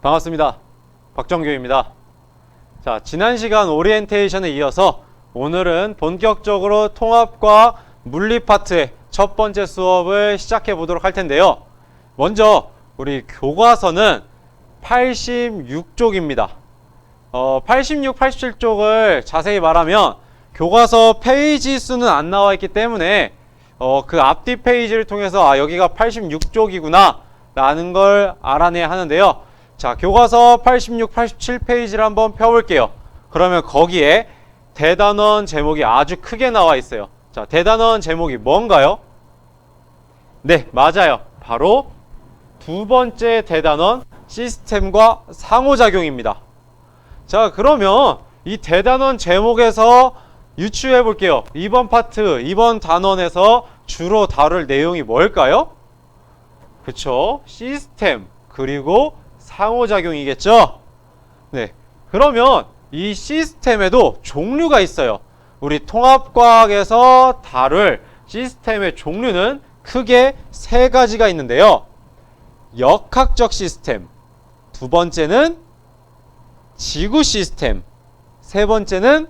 반갑습니다. 박정규입니다. 자, 지난 시간 오리엔테이션에 이어서 오늘은 본격적으로 통합과 물리 파트의 첫 번째 수업을 시작해 보도록 할 텐데요. 먼저 우리 교과서는 86쪽입니다. 86, 87쪽을 자세히 말하면 교과서 페이지 수는 안 나와 있기 때문에 그 앞뒤 페이지를 통해서 여기가 86쪽이구나 라는 걸 알아내야 하는데요. 자, 교과서 86, 87페이지를 한번 펴볼게요. 그러면 거기에 대단원 제목이 아주 크게 나와 있어요. 자, 대단원 제목이 뭔가요? 네, 맞아요. 바로 두 번째 대단원 시스템과 상호작용입니다. 자, 그러면 이 대단원 제목에서 유추해 볼게요. 이번 파트, 이번 단원에서 주로 다룰 내용이 뭘까요? 그쵸? 시스템, 그리고 상호작용이겠죠? 네. 그러면 이 시스템에도 종류가 있어요. 우리 통합과학에서 다룰 시스템의 종류는 크게 세 가지가 있는데요. 역학적 시스템, 두 번째는 지구 시스템, 세 번째는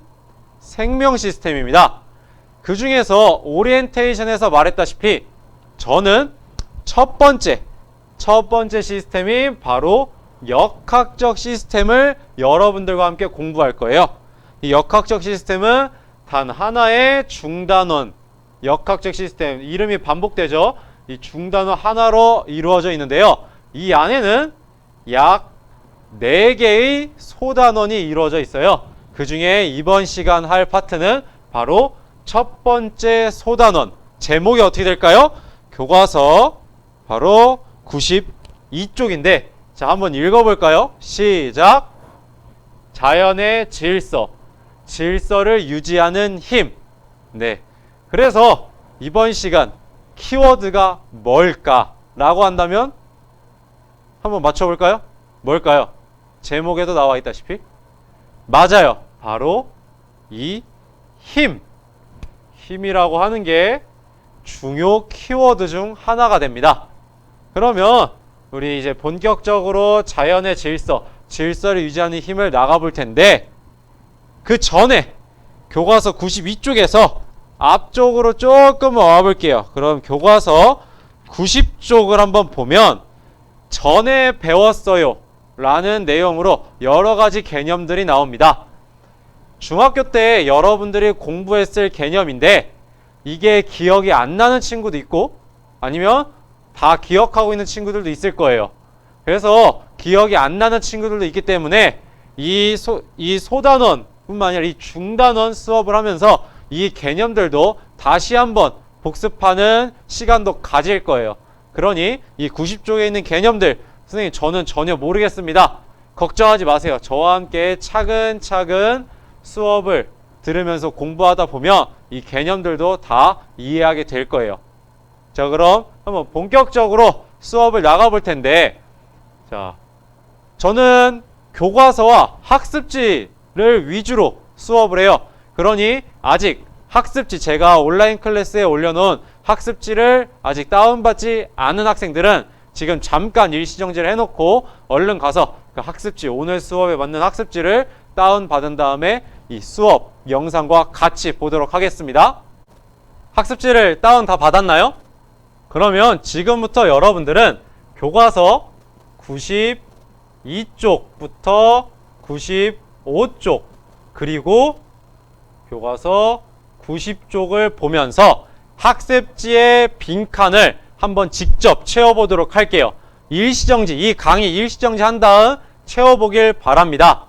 생명 시스템입니다. 그 중에서 오리엔테이션에서 말했다시피 저는 첫 번째 시스템이 바로 역학적 시스템을 여러분들과 함께 공부할 거예요. 이 역학적 시스템은 단 하나의 중단원, 역학적 시스템, 이름이 반복되죠. 이 중단원 하나로 이루어져 있는데요. 이 안에는 약 4개의 소단원이 이루어져 있어요. 그 중에 이번 시간 할 파트는 바로 첫 번째 소단원. 제목이 어떻게 될까요? 교과서 바로 92쪽인데, 자, 한번 읽어볼까요? 시작! 자연의 질서를 유지하는 힘. 네. 그래서 이번 시간 키워드가 뭘까? 라고 한다면 한번 맞춰볼까요? 뭘까요? 제목에도 나와 있다시피 맞아요. 바로 이 힘이라고 하는 게 중요 키워드 중 하나가 됩니다. 그러면 우리 이제 본격적으로 자연의 질서를 유지하는 힘을 나가볼 텐데, 그 전에 교과서 92쪽에서 앞쪽으로 조금 와볼게요. 그럼 교과서 90쪽을 한번 보면 전에 배웠어요 라는 내용으로 여러 가지 개념들이 나옵니다. 중학교 때 여러분들이 공부했을 개념인데 이게 기억이 안 나는 친구도 있고 아니면 다 기억하고 있는 친구들도 있을 거예요. 그래서 기억이 안 나는 친구들도 있기 때문에 이 소단원 뿐만 아니라 이 중단원 수업을 하면서 이 개념들도 다시 한번 복습하는 시간도 가질 거예요. 그러니 이 90쪽에 있는 개념들, 선생님 저는 전혀 모르겠습니다. 걱정하지 마세요. 저와 함께 차근차근 수업을 들으면서 공부하다 보면 이 개념들도 다 이해하게 될 거예요. 자, 그럼 한번 본격적으로 수업을 나가볼 텐데, 자, 저는 교과서와 학습지를 위주로 수업을 해요. 그러니 아직 학습지, 제가 온라인 클래스에 올려놓은 학습지를 아직 다운받지 않은 학생들은 지금 잠깐 일시정지를 해놓고 얼른 가서 그 학습지, 오늘 수업에 맞는 학습지를 다운받은 다음에 이 수업 영상과 같이 보도록 하겠습니다. 학습지를 다운 다 받았나요? 그러면 지금부터 여러분들은 교과서 92쪽부터 95쪽 그리고 교과서 90쪽을 보면서 학습지의 빈칸을 한번 직접 채워보도록 할게요. 일시정지, 이 강의 일시정지 한 다음 채워보길 바랍니다.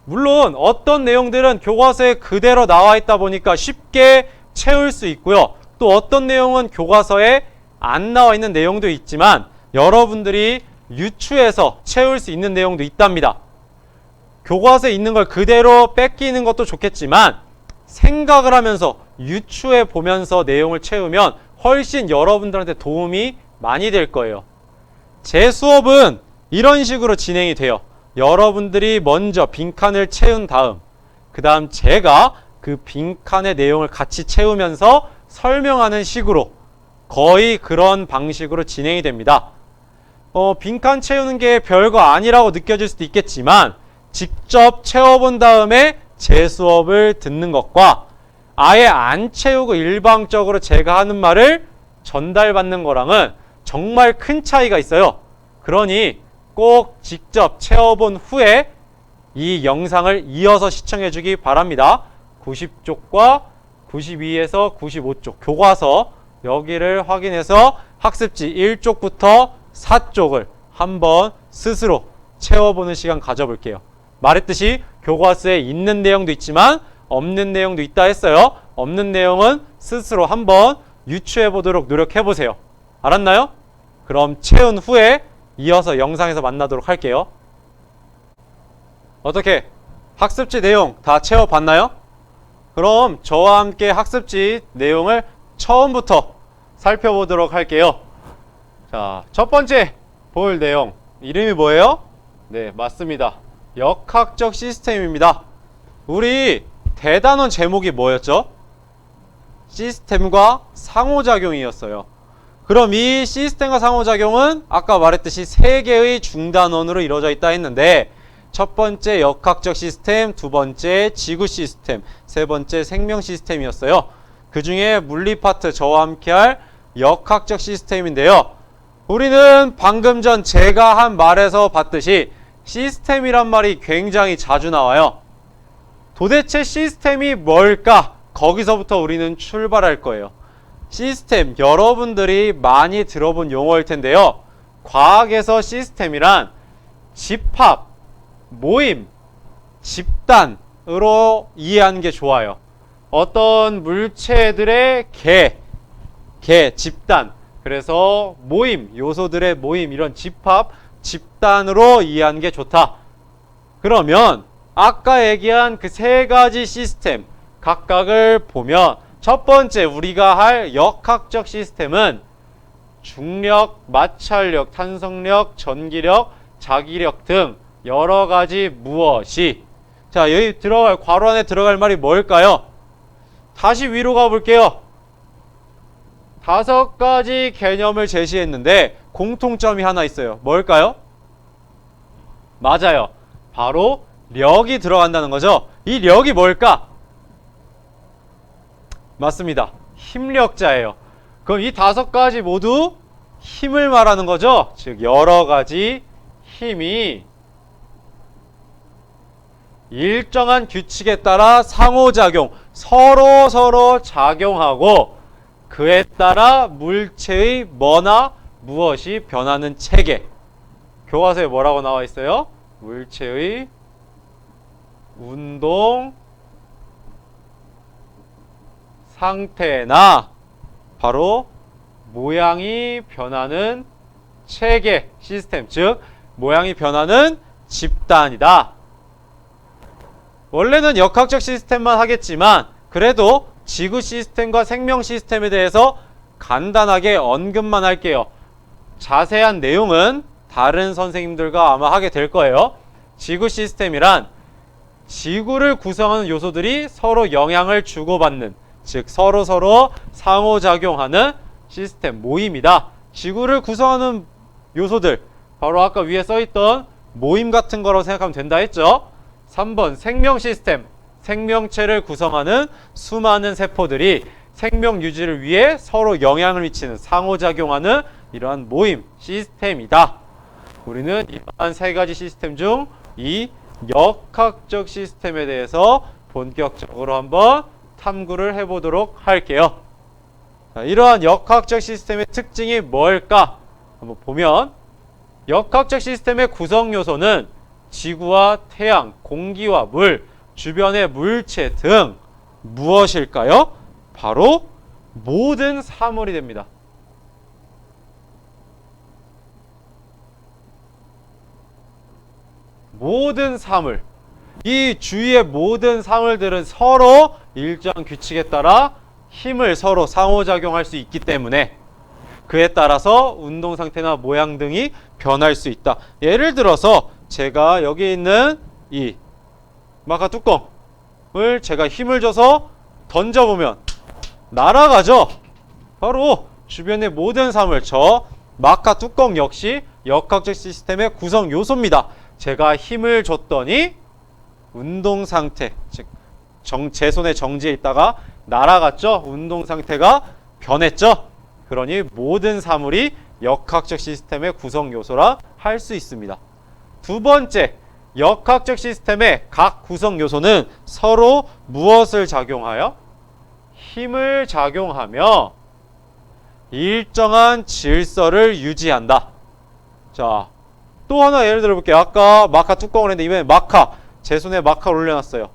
물론 어떤 내용들은 교과서에 그대로 나와 있다 보니까 쉽게 채울 수 있고요. 또 어떤 내용은 교과서에 안 나와 있는 내용도 있지만 여러분들이 유추해서 채울 수 있는 내용도 있답니다. 교과서에 있는 걸 그대로 뺏기는 것도 좋겠지만 생각을 하면서 유추해 보면서 내용을 채우면 훨씬 여러분들한테 도움이 많이 될 거예요. 제 수업은 이런 식으로 진행이 돼요. 여러분들이 먼저 빈칸을 채운 다음 그 다음 제가 그 빈칸의 내용을 같이 채우면서 설명하는 식으로 거의 그런 방식으로 진행이 됩니다. 빈칸 채우는 게 별거 아니라고 느껴질 수도 있겠지만 직접 채워본 다음에 제 수업을 듣는 것과 아예 안 채우고 일방적으로 제가 하는 말을 전달받는 거랑은 정말 큰 차이가 있어요. 그러니 꼭 직접 채워본 후에 이 영상을 이어서 시청해 주기 바랍니다. 90쪽과 92에서 95쪽 교과서 여기를 확인해서 학습지 1쪽부터 4쪽을 한번 스스로 채워보는 시간 가져볼게요. 말했듯이 교과서에 있는 내용도 있지만 없는 내용도 있다 했어요. 없는 내용은 스스로 한번 유추해 보도록 노력해 보세요. 알았나요? 그럼 채운 후에 이어서 영상에서 만나도록 할게요. 어떻게 학습지 내용 다 채워봤나요? 그럼 저와 함께 학습지 내용을 처음부터 살펴보도록 할게요. 자, 첫 번째 볼 내용 이름이 뭐예요? 네, 맞습니다. 역학적 시스템입니다. 우리 대단원 제목이 뭐였죠? 시스템과 상호작용이었어요. 그럼 이 시스템과 상호작용은 아까 말했듯이 세 개의 중단원으로 이루어져 있다 했는데 첫 번째 역학적 시스템, 두 번째 지구 시스템, 세 번째 생명 시스템이었어요. 그 중에 물리 파트 저와 함께 할 역학적 시스템인데요. 우리는 방금 전 제가 한 말에서 봤듯이 시스템이란 말이 굉장히 자주 나와요. 도대체 시스템이 뭘까? 거기서부터 우리는 출발할 거예요. 시스템, 여러분들이 많이 들어본 용어일 텐데요. 과학에서 시스템이란 집합, 모임, 집단으로 이해하는 게 좋아요. 어떤 물체들의 집단, 그래서 모임, 요소들의 모임, 이런 집합, 집단으로 이해하는 게 좋다. 그러면 아까 얘기한 그 세 가지 시스템 각각을 보면 첫 번째 우리가 할 역학적 시스템은 중력, 마찰력, 탄성력, 전기력, 자기력 등 여러 가지 무엇이, 자, 여기 괄호 안에 들어갈 말이 뭘까요? 다시 위로 가볼게요. 5가지 개념을 제시했는데 공통점이 하나 있어요. 뭘까요? 맞아요. 바로 력이 들어간다는 거죠. 이 력이 뭘까? 맞습니다. 힘력자예요. 그럼 이 5가지 모두 힘을 말하는 거죠. 즉 여러 가지 힘이 일정한 규칙에 따라 상호작용, 서로 작용하고 그에 따라 물체의 뭐나 무엇이 변하는 체계. 교과서에 뭐라고 나와 있어요? 물체의 운동 상태나 바로 모양이 변하는 체계, 시스템, 즉 모양이 변하는 집단이다. 원래는 역학적 시스템만 하겠지만 그래도 지구 시스템과 생명 시스템에 대해서 간단하게 언급만 할게요. 자세한 내용은 다른 선생님들과 아마 하게 될 거예요. 지구 시스템이란 지구를 구성하는 요소들이 서로 영향을 주고받는, 즉 서로 상호작용하는 시스템, 모임이다. 지구를 구성하는 요소들, 바로 아까 위에 써있던 모임 같은 거라고 생각하면 된다 했죠. 3번 생명 시스템, 생명체를 구성하는 수많은 세포들이 생명 유지를 위해 서로 영향을 미치는, 상호작용하는 이러한 모임, 시스템이다. 우리는 이러한 세 가지 시스템 중 이 역학적 시스템에 대해서 본격적으로 한번 탐구를 해보도록 할게요. 자, 이러한 역학적 시스템의 특징이 뭘까? 한번 보면 역학적 시스템의 구성 요소는 지구와 태양, 공기와 물, 주변의 물체 등 무엇일까요? 바로 모든 사물이 됩니다. 모든 사물. 이 주위의 모든 사물들은 서로 일정한 규칙에 따라 힘을 서로 상호작용할 수 있기 때문에 그에 따라서 운동 상태나 모양 등이 변할 수 있다. 예를 들어서 제가 여기 있는 이 마카 뚜껑을 제가 힘을 줘서 던져보면 날아가죠. 바로 주변의 모든 사물, 저 마카 뚜껑 역시 역학적 시스템의 구성 요소입니다. 제가 힘을 줬더니 운동 상태, 즉 제 손에 정지해 있다가 날아갔죠. 운동 상태가 변했죠. 그러니 모든 사물이 역학적 시스템의 구성 요소라 할 수 있습니다. 두 번째, 역학적 시스템의 각 구성 요소는 서로 무엇을 작용하여? 힘을 작용하며 일정한 질서를 유지한다. 자, 또 하나 예를 들어 볼게요. 아까 마카 뚜껑을 했는데 이번에 마카, 제 손에 마카를 올려놨어요.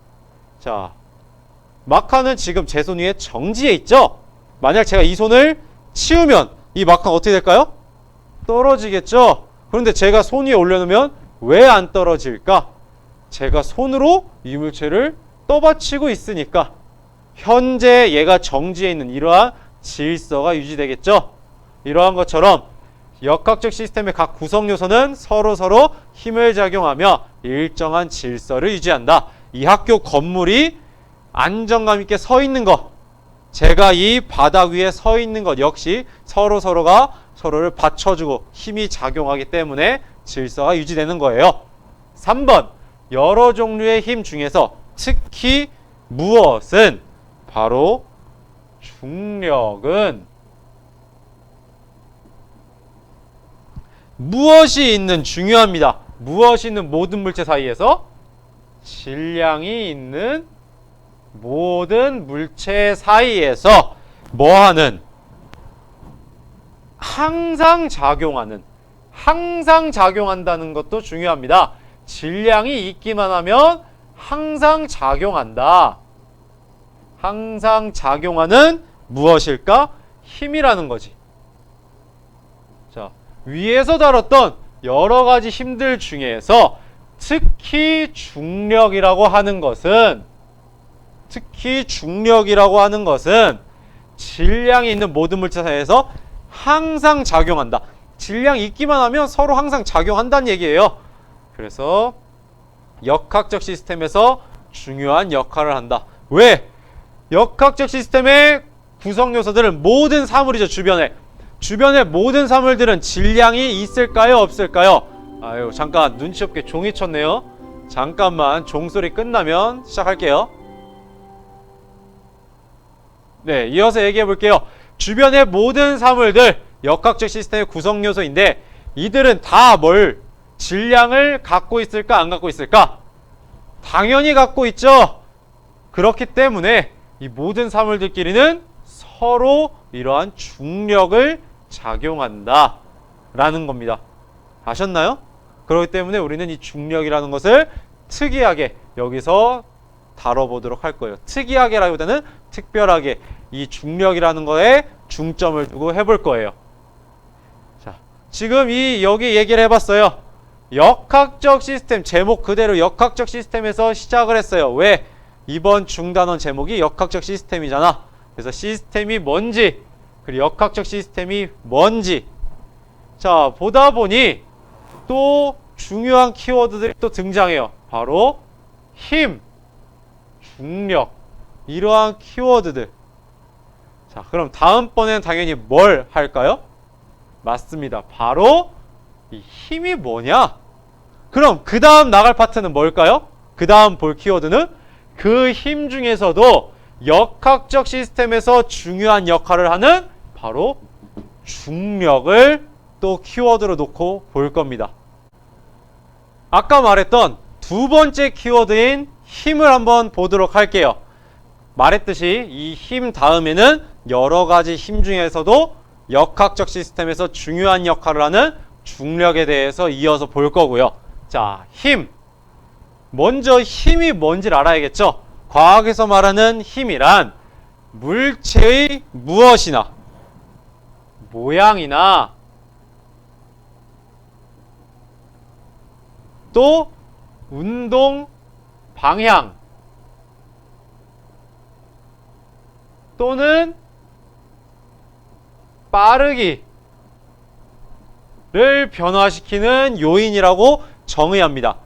자, 마카는 지금 제 손 위에 정지해 있죠? 만약 제가 이 손을 치우면 이 마카가 어떻게 될까요? 떨어지겠죠? 그런데 제가 손 위에 올려놓으면 왜 안 떨어질까? 제가 손으로 이물체를 떠받치고 있으니까 현재 얘가 정지해 있는 이러한 질서가 유지되겠죠? 이러한 것처럼 역학적 시스템의 각 구성 요소는 서로 힘을 작용하며 일정한 질서를 유지한다. 이 학교 건물이 안정감 있게 서 있는 것, 제가 이 바닥 위에 서 있는 것 역시 서로가 서로를 받쳐주고 힘이 작용하기 때문에 질서가 유지되는 거예요. 3번, 여러 종류의 힘 중에서 특히 무엇은? 바로 중력은 무엇이 있는, 중요합니다. 무엇이 있는 모든 물체 사이에서? 질량이 있는 모든 물체 사이에서 뭐하는? 항상 작용하는, 항상 작용한다는 것도 중요합니다. 질량이 있기만 하면 항상 작용한다. 항상 작용하는 무엇일까? 힘이라는 거지. 자, 위에서 다뤘던 여러 가지 힘들 중에서 특히 중력이라고 하는 것은 질량이 있는 모든 물체 사이에서 항상 작용한다. 질량이 있기만 하면 서로 항상 작용한다는 얘기예요. 그래서 역학적 시스템에서 중요한 역할을 한다. 왜? 역학적 시스템의 구성 요소들은 모든 사물이죠. 주변의 모든 사물들은 질량이 있을까요? 없을까요? 아유, 잠깐 눈치 없게 종이 쳤네요. 잠깐만, 종소리 끝나면 시작할게요. 네, 이어서 얘기해 볼게요. 주변의 모든 사물들, 역학적 시스템의 구성 요소인데 이들은 다 질량을 갖고 있을까, 안 갖고 있을까? 당연히 갖고 있죠. 그렇기 때문에 이 모든 사물들끼리는 서로 이러한 중력을 작용한다 라는 겁니다. 아셨나요? 그렇기 때문에 우리는 이 중력이라는 것을 특이하게 여기서 다뤄보도록 할 거예요. 특이하게라기보다는 특별하게 이 중력이라는 거에 중점을 두고 해볼 거예요. 자, 지금 여기 얘기를 해봤어요. 역학적 시스템, 제목 그대로 역학적 시스템에서 시작을 했어요. 왜? 이번 중단원 제목이 역학적 시스템이잖아. 그래서 시스템이 뭔지, 그리고 역학적 시스템이 뭔지. 자, 보다 보니 또 중요한 키워드들이 또 등장해요. 바로 힘, 중력, 이러한 키워드들. 자, 그럼 다음번에는 당연히 뭘 할까요? 맞습니다. 바로 이 힘이 뭐냐? 그럼 그 다음 나갈 파트는 뭘까요? 그 다음 볼 키워드는 그 힘 중에서도 역학적 시스템에서 중요한 역할을 하는 바로 중력을 또 키워드로 놓고 볼 겁니다. 아까 말했던 두 번째 키워드인 힘을 한번 보도록 할게요. 말했듯이 이 힘 다음에는 여러 가지 힘 중에서도 역학적 시스템에서 중요한 역할을 하는 중력에 대해서 이어서 볼 거고요. 자, 힘. 먼저 힘이 뭔지를 알아야겠죠? 과학에서 말하는 힘이란 물체의 무엇이나 모양이나 또 운동 방향 또는 빠르기를 변화시키는 요인이라고 정의합니다.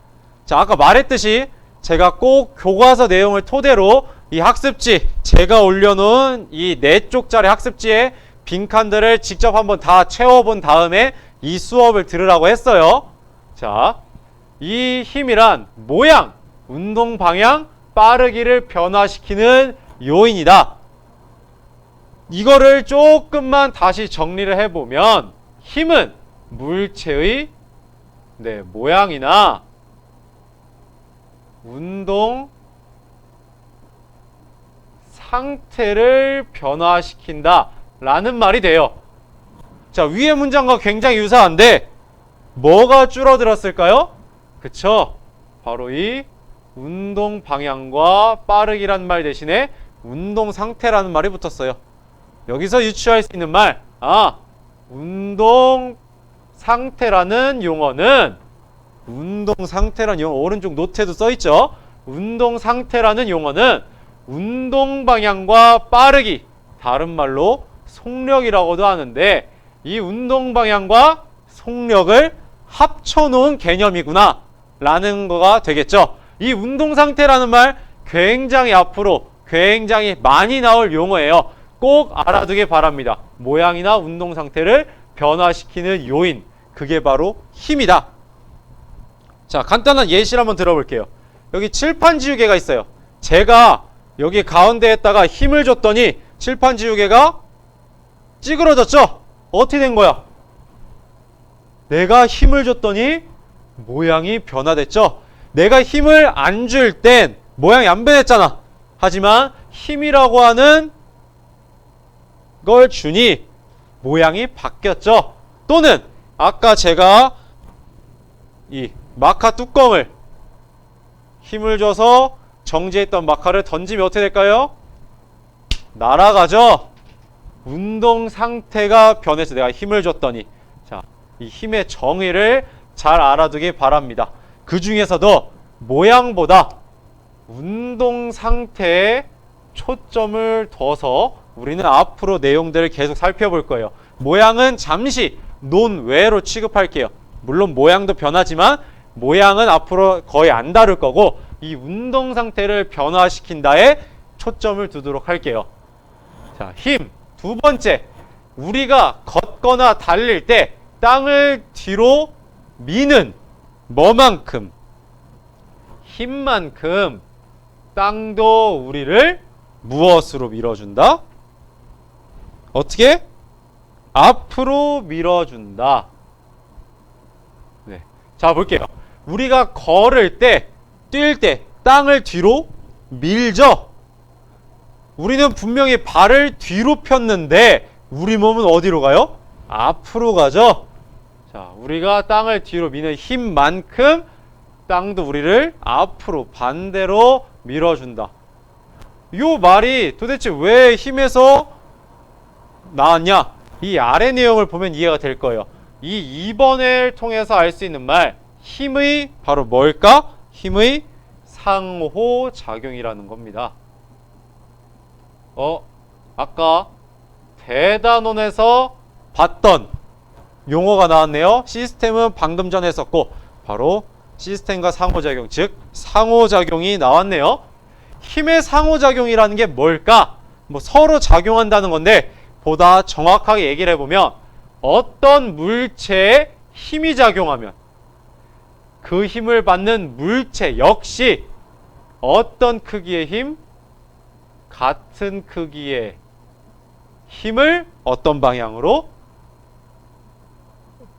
자, 아까 말했듯이 제가 꼭 교과서 내용을 토대로 이 학습지, 제가 올려놓은 이 4쪽짜리 학습지에 빈칸들을 직접 한번 다 채워본 다음에 이 수업을 들으라고 했어요. 자, 이 힘이란 모양, 운동 방향, 빠르기를 변화시키는 요인이다. 이거를 조금만 다시 정리를 해보면 힘은 물체의 모양이나 운동 상태를 변화시킨다 라는 말이 돼요. 자, 위의 문장과 굉장히 유사한데 뭐가 줄어들었을까요? 그쵸? 바로 이 운동 방향과 빠르기란 말 대신에 운동 상태라는 말이 붙었어요. 여기서 유추할 수 있는 말, 운동 상태라는 용어는 오른쪽 노트에도 써있죠. 운동 상태라는 용어는 운동 방향과 빠르기, 다른 말로 속력이라고도 하는데 이 운동 방향과 속력을 합쳐놓은 개념이구나 라는 거가 되겠죠. 이 운동 상태라는 말 굉장히 앞으로 굉장히 많이 나올 용어예요. 꼭 알아두길 바랍니다. 모양이나 운동 상태를 변화시키는 요인, 그게 바로 힘이다. 자, 간단한 예시를 한번 들어볼게요. 여기 칠판 지우개가 있어요. 제가 여기 가운데에다가 힘을 줬더니 칠판 지우개가 찌그러졌죠? 어떻게 된 거야? 내가 힘을 줬더니 모양이 변화됐죠? 내가 힘을 안 줄 땐 모양이 안 변했잖아. 하지만 힘이라고 하는 걸 주니 모양이 바뀌었죠? 또는 아까 제가 이 마카 뚜껑을 힘을 줘서 정지했던 마카를 던지면 어떻게 될까요? 날아가죠? 운동 상태가 변해서 내가 힘을 줬더니. 자, 이 힘의 정의를 잘 알아두기 바랍니다. 그 중에서도 모양보다 운동 상태에 초점을 둬서 우리는 앞으로 내용들을 계속 살펴볼 거예요. 모양은 잠시 논외로 취급할게요. 물론 모양도 변하지만 모양은 앞으로 거의 안 다룰 거고 이 운동 상태를 변화시킨다에 초점을 두도록 할게요. 자, 힘. 두 번째, 우리가 걷거나 달릴 때 땅을 뒤로 미는 뭐만큼? 힘만큼 땅도 우리를 무엇으로 밀어준다? 어떻게? 앞으로 밀어준다. 네. 자, 볼게요. 우리가 걸을 때, 뛸 때 땅을 뒤로 밀죠? 우리는 분명히 발을 뒤로 폈는데 우리 몸은 어디로 가요? 앞으로 가죠? 자, 우리가 땅을 뒤로 미는 힘만큼 땅도 우리를 앞으로 반대로 밀어준다. 이 말이 도대체 왜 힘에서 나왔냐? 이 아래 내용을 보면 이해가 될 거예요. 이 2번을 통해서 알 수 있는 말, 힘의 바로 뭘까? 힘의 상호작용이라는 겁니다. 아까 대단원에서 봤던 용어가 나왔네요. 시스템은 방금 전에 했었고 바로 시스템과 상호작용, 즉 상호작용이 나왔네요. 힘의 상호작용이라는 게 뭘까? 뭐 서로 작용한다는 건데 보다 정확하게 얘기를 해보면 어떤 물체에 힘이 작용하면 그 힘을 받는 물체 역시 어떤 크기의 힘? 같은 크기의 힘을 어떤 방향으로?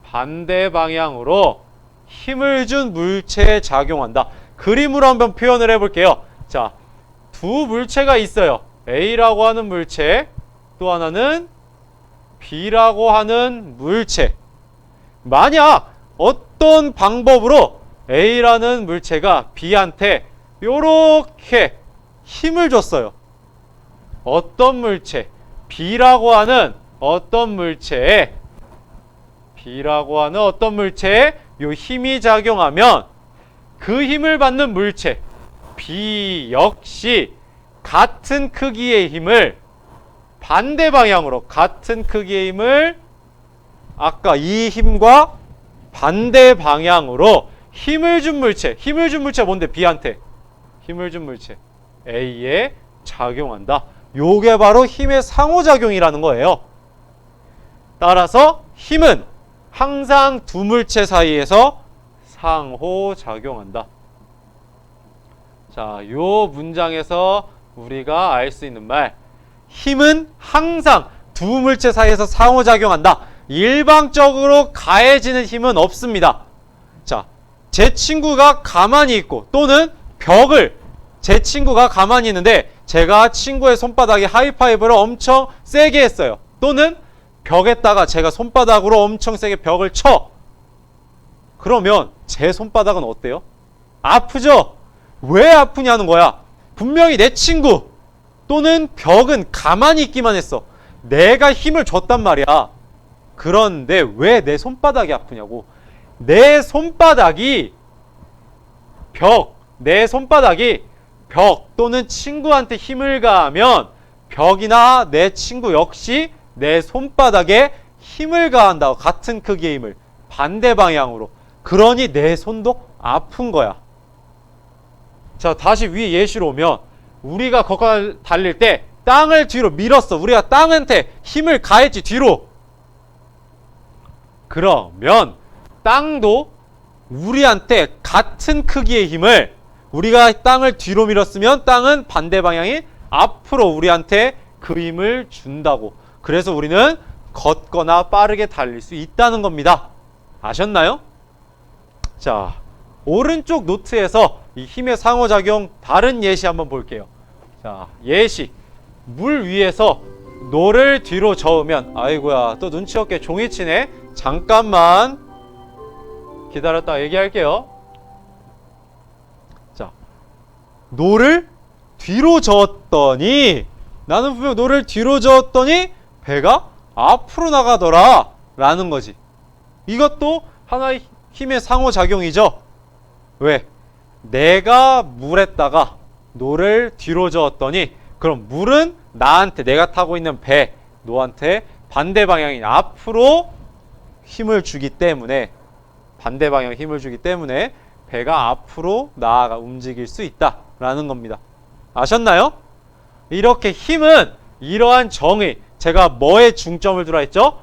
반대 방향으로 힘을 준 물체에 작용한다. 그림으로 한번 표현을 해볼게요. 자, 두 물체가 있어요. A라고 하는 물체, 또 하나는 B라고 하는 물체. 만약 어떤 방법으로 A라는 물체가 B한테 요렇게 힘을 줬어요. 어떤 물체? B라고 하는 어떤 물체에 요 힘이 작용하면 그 힘을 받는 물체 B 역시 같은 크기의 힘을 반대 방향으로 같은 크기의 힘을 아까 이 힘과 반대 방향으로 힘을 준 물체 뭔데? B한테 힘을 준 물체 A에 작용한다. 요게 바로 힘의 상호작용이라는 거예요. 따라서 힘은 항상 두 물체 사이에서 상호작용한다. 자, 요 문장에서 우리가 알 수 있는 말, 힘은 항상 두 물체 사이에서 상호작용한다. 일방적으로 가해지는 힘은 없습니다. 자, 제 친구가 가만히 있고 또는 벽을 제 친구가 가만히 있는데 제가 친구의 손바닥에 하이파이브를 엄청 세게 했어요. 또는 벽에다가 제가 손바닥으로 엄청 세게 벽을 쳐. 그러면 제 손바닥은 어때요? 아프죠? 왜 아프냐는 거야. 분명히 내 친구 또는 벽은 가만히 있기만 했어. 내가 힘을 줬단 말이야. 그런데 왜 내 손바닥이 아프냐고. 내 손바닥이 벽 또는 친구한테 힘을 가하면 벽이나 내 친구 역시 내 손바닥에 힘을 가한다고. 같은 크기의 힘을 반대 방향으로. 그러니 내 손도 아픈 거야. 자, 다시 위에 예시로 오면 우리가 걷고 달릴 때 땅을 뒤로 밀었어. 우리가 땅한테 힘을 가했지, 뒤로. 그러면 땅도 우리한테 같은 크기의 힘을, 우리가 땅을 뒤로 밀었으면 땅은 반대 방향이 앞으로 우리한테 그 힘을 준다고. 그래서 우리는 걷거나 빠르게 달릴 수 있다는 겁니다. 아셨나요? 자, 오른쪽 노트에서 이 힘의 상호작용 다른 예시 한번 볼게요. 자, 예시. 물 위에서 노를 뒤로 저으면, 아이고야, 또 눈치 없게 종이치네. 잠깐만 기다렸다 얘기할게요. 자, 노를 뒤로 저었더니, 나는 분명 노를 뒤로 저었더니 배가 앞으로 나가더라 라는 거지. 이것도 하나의 힘의 상호작용이죠. 왜? 내가 물에다가 노를 뒤로 저었더니, 그럼 물은 나한테, 내가 타고 있는 배, 너한테 반대 방향인 앞으로 힘을 주기 때문에, 반대 방향 힘을 주기 때문에 배가 앞으로 나아가 움직일 수 있다라는 겁니다. 아셨나요? 이렇게 힘은 이러한 정의, 제가 뭐에 중점을 두라 했죠?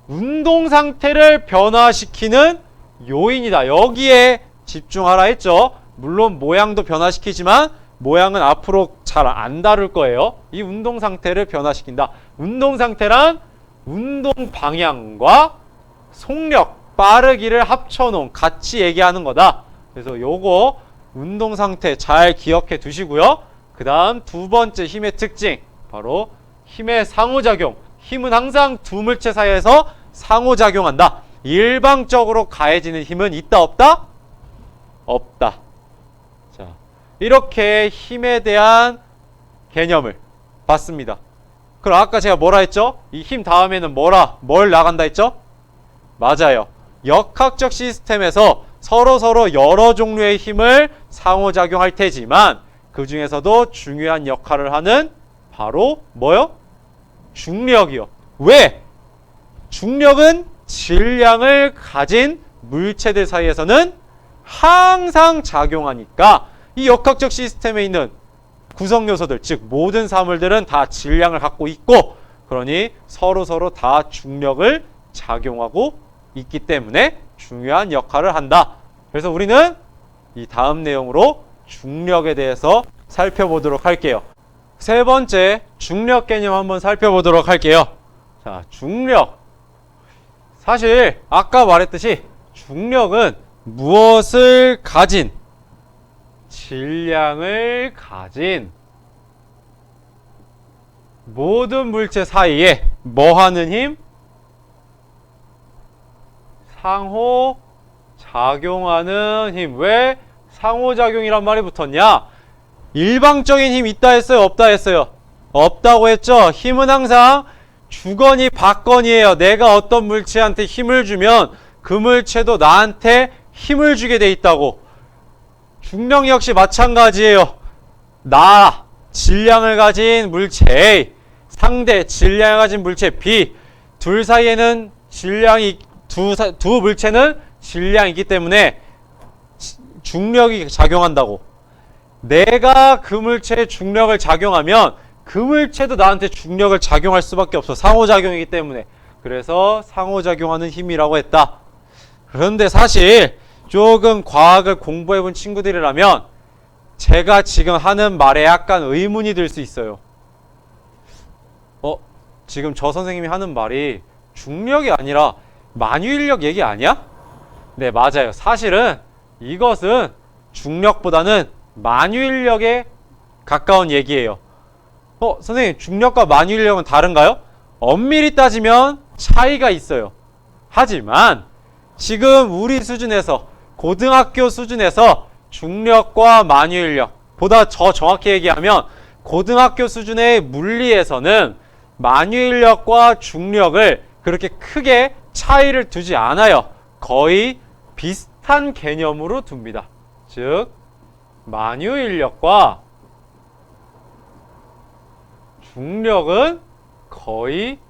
운동 상태를 변화시키는 요인이다. 여기에 집중하라 했죠. 물론 모양도 변화시키지만 모양은 앞으로 잘 안 다룰 거예요. 이 운동 상태를 변화시킨다. 운동 상태란 운동 방향과 속력, 빠르기를 합쳐놓은, 같이 얘기하는 거다. 그래서 요거 운동 상태 잘 기억해 두시고요. 그 다음 두 번째 힘의 특징, 바로 힘의 상호작용. 힘은 항상 두 물체 사이에서 상호작용한다. 일방적으로 가해지는 힘은 있다, 없다? 없다. 자, 이렇게 힘에 대한 개념을 봤습니다. 그럼 아까 제가 뭐라 했죠? 이 힘 다음에는 뭘 나간다 했죠? 맞아요. 역학적 시스템에서 서로 여러 종류의 힘을 상호작용할 테지만 그 중에서도 중요한 역할을 하는 바로 뭐요? 중력이요. 왜? 중력은 질량을 가진 물체들 사이에서는 항상 작용하니까 이 역학적 시스템에 있는 구성 요소들, 즉 모든 사물들은 다 질량을 갖고 있고, 그러니 서로 다 중력을 작용하고 있기 때문에 중요한 역할을 한다. 그래서 우리는 이 다음 내용으로 중력에 대해서 살펴보도록 할게요. 세 번째, 중력 개념 한번 살펴보도록 할게요. 자, 중력. 사실 아까 말했듯이 중력은 무엇을 가진? 질량을 가진 모든 물체 사이에 뭐 하는 힘? 상호작용하는 힘. 왜 상호작용이란 말이 붙었냐? 일방적인 힘 있다 했어요, 없다 했어요? 없다고 했죠. 힘은 항상 주거니 받거니예요. 내가 어떤 물체한테 힘을 주면 그 물체도 나한테 힘을 주게 돼 있다고. 중력 역시 마찬가지예요. 나 질량을 가진 물체 A, 상대 질량을 가진 물체 B, 둘 사이에는 질량이 두 물체는 질량이 있기 때문에 중력이 작용한다고. 내가 그 물체에 중력을 작용하면 그 물체도 나한테 중력을 작용할 수밖에 없어. 상호작용이기 때문에. 그래서 상호작용하는 힘이라고 했다. 그런데 사실 조금 과학을 공부해본 친구들이라면 제가 지금 하는 말에 약간 의문이 들 수 있어요. 지금 저 선생님이 하는 말이 중력이 아니라 만유인력 얘기 아니야? 네, 맞아요. 사실은 이것은 중력보다는 만유인력에 가까운 얘기예요. 선생님, 중력과 만유인력은 다른가요? 엄밀히 따지면 차이가 있어요. 하지만 지금 우리 수준에서, 고등학교 수준에서 중력과 만유인력, 보다 더 정확히 얘기하면 고등학교 수준의 물리에서는 만유인력과 중력을 그렇게 크게 차이를 두지 않아요. 거의 비슷한 개념으로 둡니다. 즉, 만유인력과 중력은 거의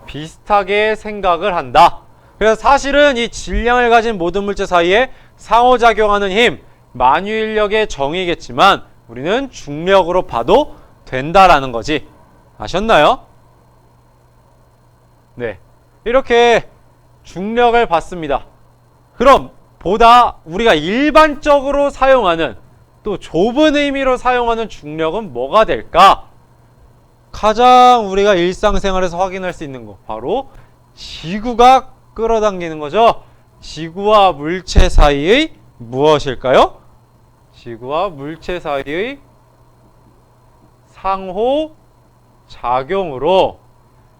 비슷하게 생각을 한다. 그래서 사실은 이 질량을 가진 모든 물체 사이에 상호작용하는 힘, 만유인력의 정의겠지만 우리는 중력으로 봐도 된다라는 거지. 아셨나요? 네, 이렇게 중력을 봤습니다. 그럼 보다 우리가 일반적으로 사용하는, 또 좁은 의미로 사용하는 중력은 뭐가 될까? 가장 우리가 일상생활에서 확인할 수 있는 거, 바로 지구가 끌어당기는 거죠. 지구와 물체 사이의 무엇일까요? 지구와 물체 사이의 상호작용으로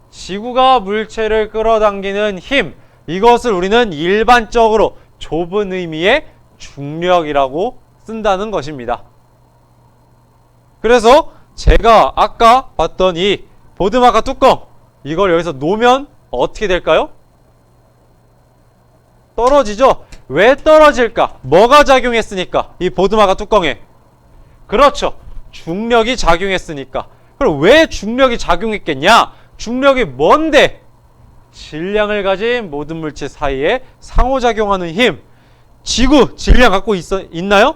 지구가 물체를 끌어당기는 힘, 이것을 우리는 일반적으로 좁은 의미의 중력이라고 쓴다는 것입니다. 그래서 제가 아까 봤던 이 보드마카 뚜껑, 이걸 여기서 놓으면 어떻게 될까요? 떨어지죠? 왜 떨어질까? 뭐가 작용했으니까? 이 보드마카 뚜껑에. 그렇죠. 중력이 작용했으니까. 그럼 왜 중력이 작용했겠냐? 중력이 뭔데? 질량을 가진 모든 물체 사이에 상호작용하는 힘. 지구 질량 갖고 있나요?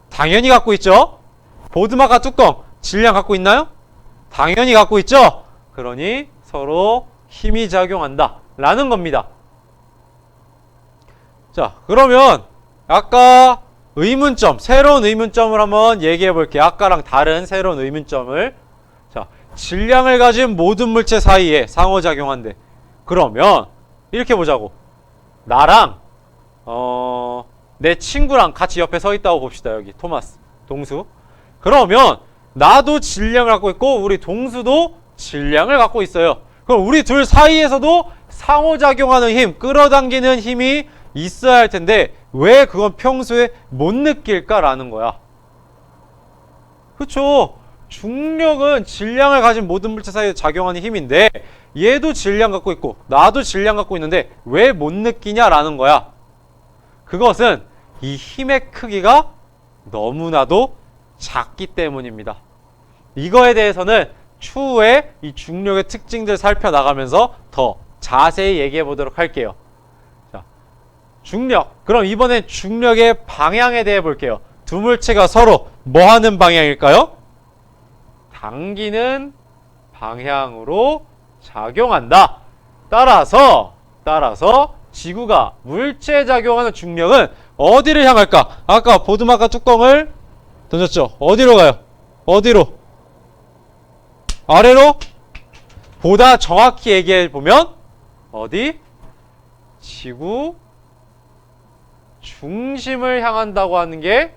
당연히 갖고 있죠. 보드마카 뚜껑 질량 갖고 있나요? 당연히 갖고 있죠. 그러니 서로 힘이 작용한다 라는 겁니다. 자, 그러면 아까 의문점, 새로운 의문점을 한번 얘기해 볼게요. 아까랑 다른 새로운 의문점을. 자, 질량을 가진 모든 물체 사이에 상호작용한대. 그러면 이렇게 보자고. 나랑 내 친구랑 같이 옆에 서 있다고 봅시다. 여기 토마스, 동수. 그러면 나도 질량을 갖고 있고 우리 동수도 질량을 갖고 있어요. 그럼 우리 둘 사이에서도 상호작용하는 힘, 끌어당기는 힘이 있어야 할 텐데 왜 그건 평소에 못 느낄까라는 거야. 그쵸? 중력은 질량을 가진 모든 물체 사이에 작용하는 힘인데 얘도 질량 갖고 있고 나도 질량 갖고 있는데 왜 못 느끼냐라는 거야. 그것은 이 힘의 크기가 너무나도 작기 때문입니다. 이거에 대해서는 추후에 이 중력의 특징들 살펴나가면서 더 자세히 얘기해 보도록 할게요. 자, 중력. 그럼 이번엔 중력의 방향에 대해 볼게요. 두 물체가 서로 뭐 하는 방향일까요? 당기는 방향으로 작용한다. 따라서 지구가 물체에 작용하는 중력은 어디를 향할까? 아까 보드마카 뚜껑을 던졌죠. 어디로 가요? 어디로? 아래로? 보다 정확히 얘기해 보면 어디? 지구 중심을 향한다고 하는 게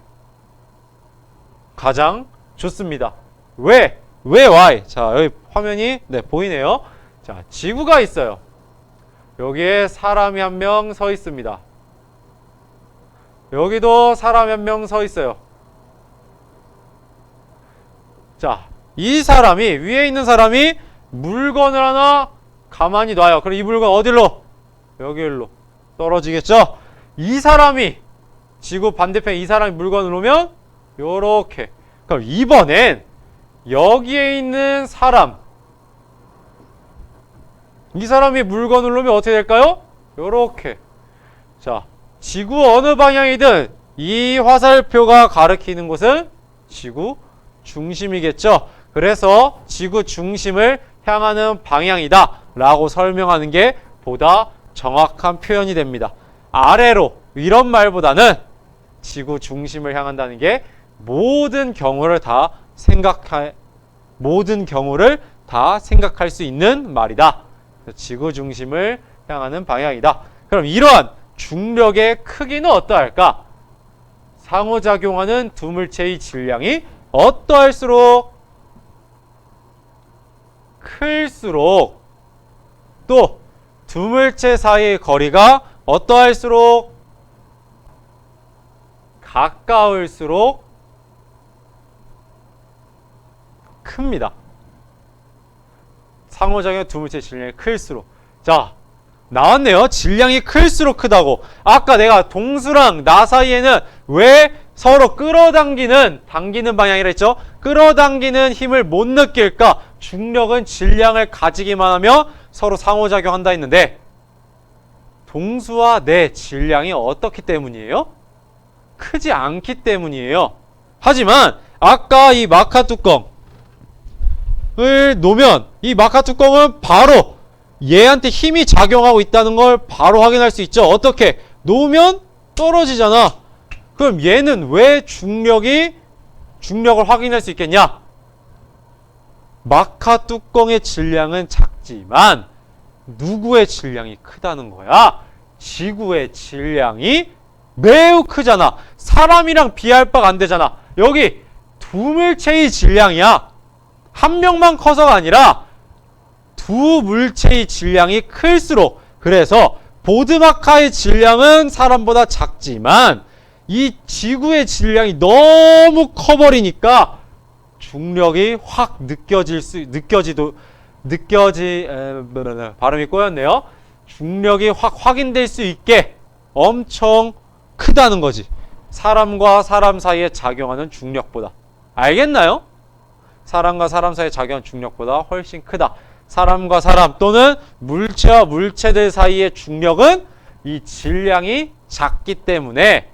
가장 좋습니다. 왜? 왜 why? 자, 여기 화면이 보이네요. 자, 지구가 있어요. 여기에 사람이 한 명 서 있습니다. 여기도 사람이 한 명 서 있어요. 자, 이 사람이, 위에 있는 사람이 물건을 하나 가만히 놔요. 그럼 이 물건 어디로? 여기로 떨어지겠죠? 이 사람이, 지구 반대편 이 사람이 물건을 놓으면 요렇게. 그럼 이번엔 여기에 있는 사람, 이 사람이 물건을 놓으면 어떻게 될까요? 요렇게. 자, 지구 어느 방향이든 이 화살표가 가리키는 곳은 지구 중심이겠죠. 그래서 지구 중심을 향하는 방향이다 라고 설명하는 게 보다 정확한 표현이 됩니다. 아래로 이런 말보다는 지구 중심을 향한다는 게 모든 경우를 다 생각할 수 있는 말이다. 지구 중심을 향하는 방향이다. 그럼 이러한 중력의 크기는 어떠할까? 상호작용하는 두 물체의 질량이 어떠할수록 클수록 또 두 물체 사이의 거리가 어떠할수록 가까울수록 큽니다. 상호작용 두 물체의 질량이 클수록. 자, 나왔네요. 질량이 클수록 크다고. 아까 내가 동수랑 나 사이에는 왜 서로 당기는 방향이라 했죠? 끌어당기는 힘을 못 느낄까? 중력은 질량을 가지기만 하며 서로 상호작용한다 했는데 동수와 내 질량이 어떻기 때문이에요? 크지 않기 때문이에요. 하지만 아까 이 마카 뚜껑을 놓으면 이 마카 뚜껑은 바로 얘한테 힘이 작용하고 있다는 걸 바로 확인할 수 있죠. 어떻게? 놓으면 떨어지잖아. 그럼 얘는 왜 중력을 확인할 수 있겠냐? 마카 뚜껑의 질량은 작지만 누구의 질량이 크다는 거야? 지구의 질량이 매우 크잖아. 사람이랑 비할 바가 안 되잖아. 여기 두 물체의 질량이야. 한 명만 커서가 아니라 두 물체의 질량이 클수록, 그래서 보드마카의 질량은 사람보다 작지만 이 지구의 질량이 너무 커버리니까 중력이 확 발음이 꼬였네요. 중력이 확 확인될 수 있게 엄청 크다는 거지. 사람과 사람 사이에 작용하는 중력보다. 알겠나요? 사람과 사람 사이에 작용하는 중력보다 훨씬 크다. 사람과 사람 또는 물체와 물체들 사이의 중력은 이 질량이 작기 때문에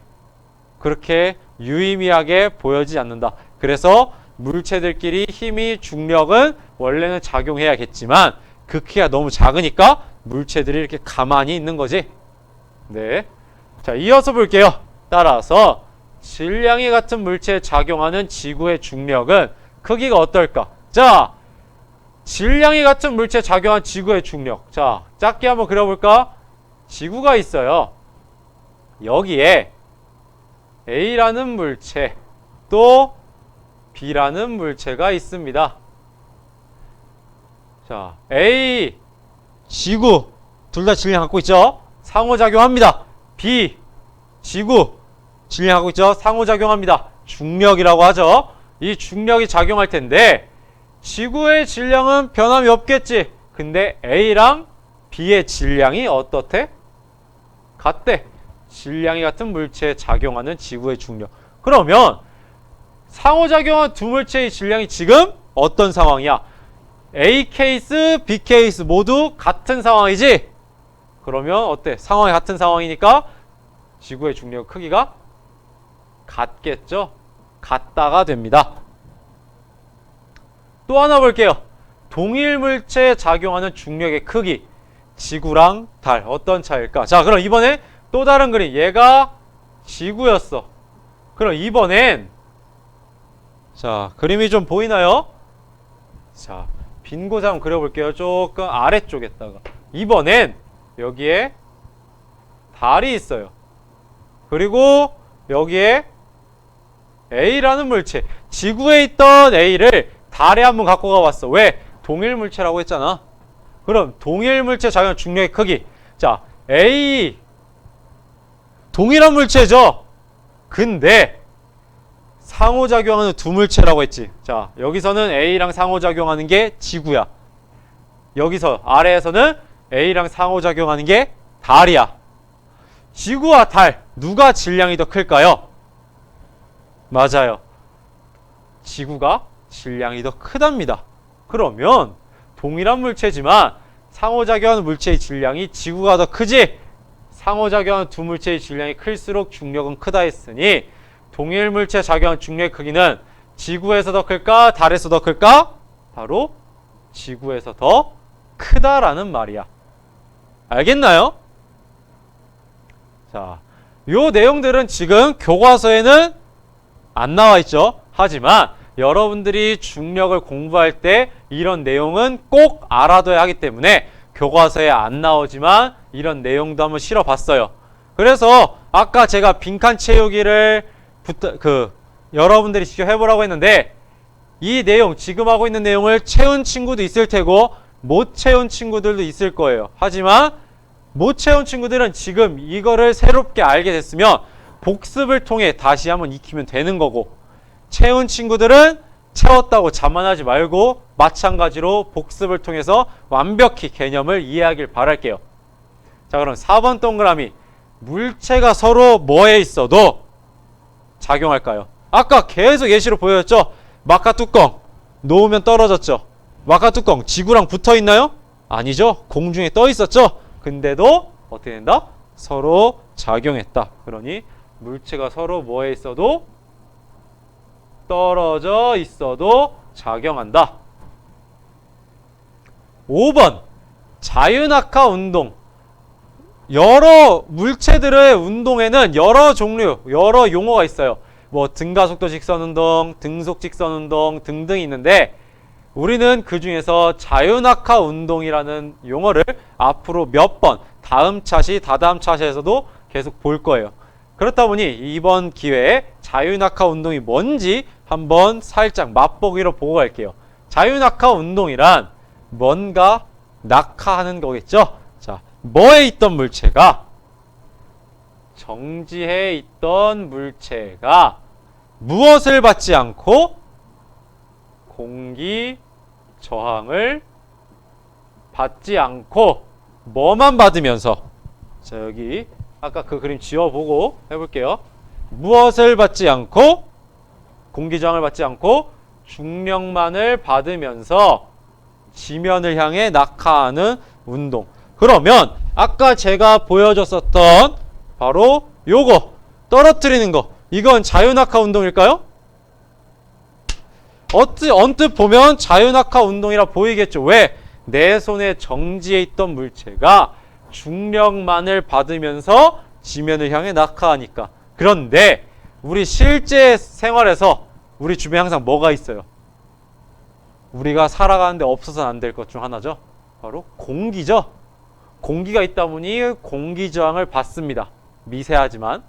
그렇게 유의미하게 보여지지 않는다. 그래서 물체들끼리 힘이 중력은 원래는 작용해야겠지만 그 키가 너무 작으니까 물체들이 이렇게 가만히 있는 거지. 네. 자, 이어서 볼게요. 따라서 질량이 같은 물체에 작용하는 지구의 중력은 크기가 어떨까? 자, 질량이 같은 물체에 작용한 지구의 중력. 자, 작게 한번 그려볼까? 지구가 있어요. 여기에 A라는 물체 또 B라는 물체가 있습니다. 자, A, 지구 둘 다 질량 갖고 있죠? 상호작용합니다. B, 지구 질량 갖고 있죠? 상호작용합니다. 중력이라고 하죠. 이 중력이 작용할 텐데 지구의 질량은 변함이 없겠지. 근데 A랑 B의 질량이 어떻대? 같대. 질량이 같은 물체에 작용하는 지구의 중력. 그러면 상호작용한 두 물체의 질량이 지금 어떤 상황이야? A 케이스, B 케이스 모두 같은 상황이지? 그러면 어때? 상황이 같은 상황이니까 지구의 중력 크기가 같겠죠? 같다가 됩니다. 또 하나 볼게요. 동일 물체에 작용하는 중력의 크기. 지구랑 달 어떤 차이일까? 자, 그럼 이번에 또 다른 그림. 얘가 지구였어. 그럼 이번엔 자, 그림이 좀 보이나요? 자, 빈 곳 한번 그려볼게요. 조금 아래쪽에다가. 이번엔 여기에 달이 있어요. 그리고 여기에 A라는 물체. 지구에 있던 A를 달에 한번 갖고 가봤어. 왜? 동일 물체라고 했잖아. 그럼 동일 물체 작용 중력의 크기. 자, A 동일한 물체죠. 근데 상호작용하는 두 물체라고 했지. 자, 여기서는 A랑 상호작용하는 게 지구야. 여기서 아래에서는 A랑 상호작용하는 게 달이야. 지구와 달 누가 질량이 더 클까요? 맞아요. 지구가 질량이 더 크답니다. 그러면 동일한 물체지만 상호작용하는 물체의 질량이 지구가 더 크지? 상호작용하는 두 물체의 질량이 클수록 중력은 크다 했으니 동일 물체에 작용하는 중력의 크기는 지구에서 더 클까? 달에서 더 클까? 바로 지구에서 더 크다라는 말이야. 알겠나요? 자, 요 내용들은 지금 교과서에는 안 나와 있죠. 하지만 여러분들이 중력을 공부할 때 이런 내용은 꼭 알아둬야 하기 때문에 교과서에 안 나오지만 이런 내용도 한번 실어봤어요. 그래서 아까 제가 빈칸 채우기를 여러분들이 직접 해보라고 했는데 이 내용, 지금 하고 있는 내용을 채운 친구도 있을 테고 못 채운 친구들도 있을 거예요. 하지만 못 채운 친구들은 지금 이거를 새롭게 알게 됐으면 복습을 통해 다시 한번 익히면 되는 거고, 채운 친구들은 채웠다고 자만하지 말고 마찬가지로 복습을 통해서 완벽히 개념을 이해하길 바랄게요. 자, 그럼 4번 동그라미, 물체가 서로 뭐에 있어도 작용할까요? 아까 계속 예시로 보여줬죠? 마카 뚜껑 놓으면 떨어졌죠? 마카 뚜껑 지구랑 붙어 있나요? 아니죠. 공중에 떠 있었죠? 근데도 어떻게 된다? 서로 작용했다. 그러니 물체가 서로 뭐에 있어도, 떨어져 있어도 작용한다. 5번 자유낙하 운동. 여러 물체들의 운동에는 여러 종류, 여러 용어가 있어요. 뭐 등가속도 직선운동, 등속 직선운동 등등이 있는데 우리는 그 중에서 자유낙하 운동이라는 용어를 앞으로 몇 번, 다음 차시, 다다음 차시에서도 계속 볼 거예요. 그렇다 보니 이번 기회에 자유낙하 운동이 뭔지 한번 살짝 맛보기로 보고 갈게요. 자유낙하 운동이란 뭔가 낙하하는 거겠죠? 자, 뭐에 있던 물체가, 정지해 있던 물체가 무엇을 받지 않고 공기 저항을 받지 않고 뭐만 받으면서, 자, 여기 아까 그 그림 지워보고 해볼게요. 무엇을 받지 않고 공기 저항을 받지 않고 중력만을 받으면서 지면을 향해 낙하하는 운동. 그러면 아까 제가 보여줬었던 바로 요거 떨어뜨리는 거, 이건 자유낙하 운동일까요? 언뜻 보면 자유낙하 운동이라 보이겠죠. 왜? 내 손에 정지해 있던 물체가 중력만을 받으면서 지면을 향해 낙하하니까. 그런데 우리 실제 생활에서 우리 주변에 항상 뭐가 있어요? 우리가 살아가는데 없어서는 안 될 것 중 하나죠. 바로 공기죠. 공기가 있다 보니 공기 저항을 받습니다. 미세하지만.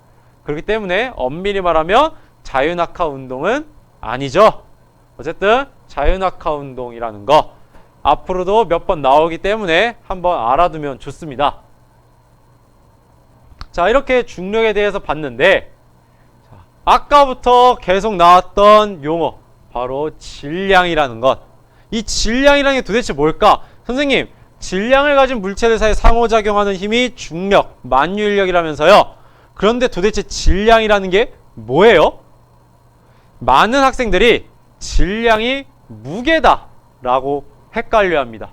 그렇기 때문에 엄밀히 말하면 자유낙하 운동은 아니죠. 어쨌든 자유낙하 운동이라는 거 앞으로도 몇 번 나오기 때문에 한번 알아두면 좋습니다. 자, 이렇게 중력에 대해서 봤는데, 아까부터 계속 나왔던 용어, 바로 질량이라는 것. 이 질량이라는 게 도대체 뭘까? 선생님, 질량을 가진 물체들 사이 상호작용하는 힘이 중력, 만유인력이라면서요. 그런데 도대체 질량이라는 게 뭐예요? 많은 학생들이 질량이 무게다 라고 헷갈려합니다.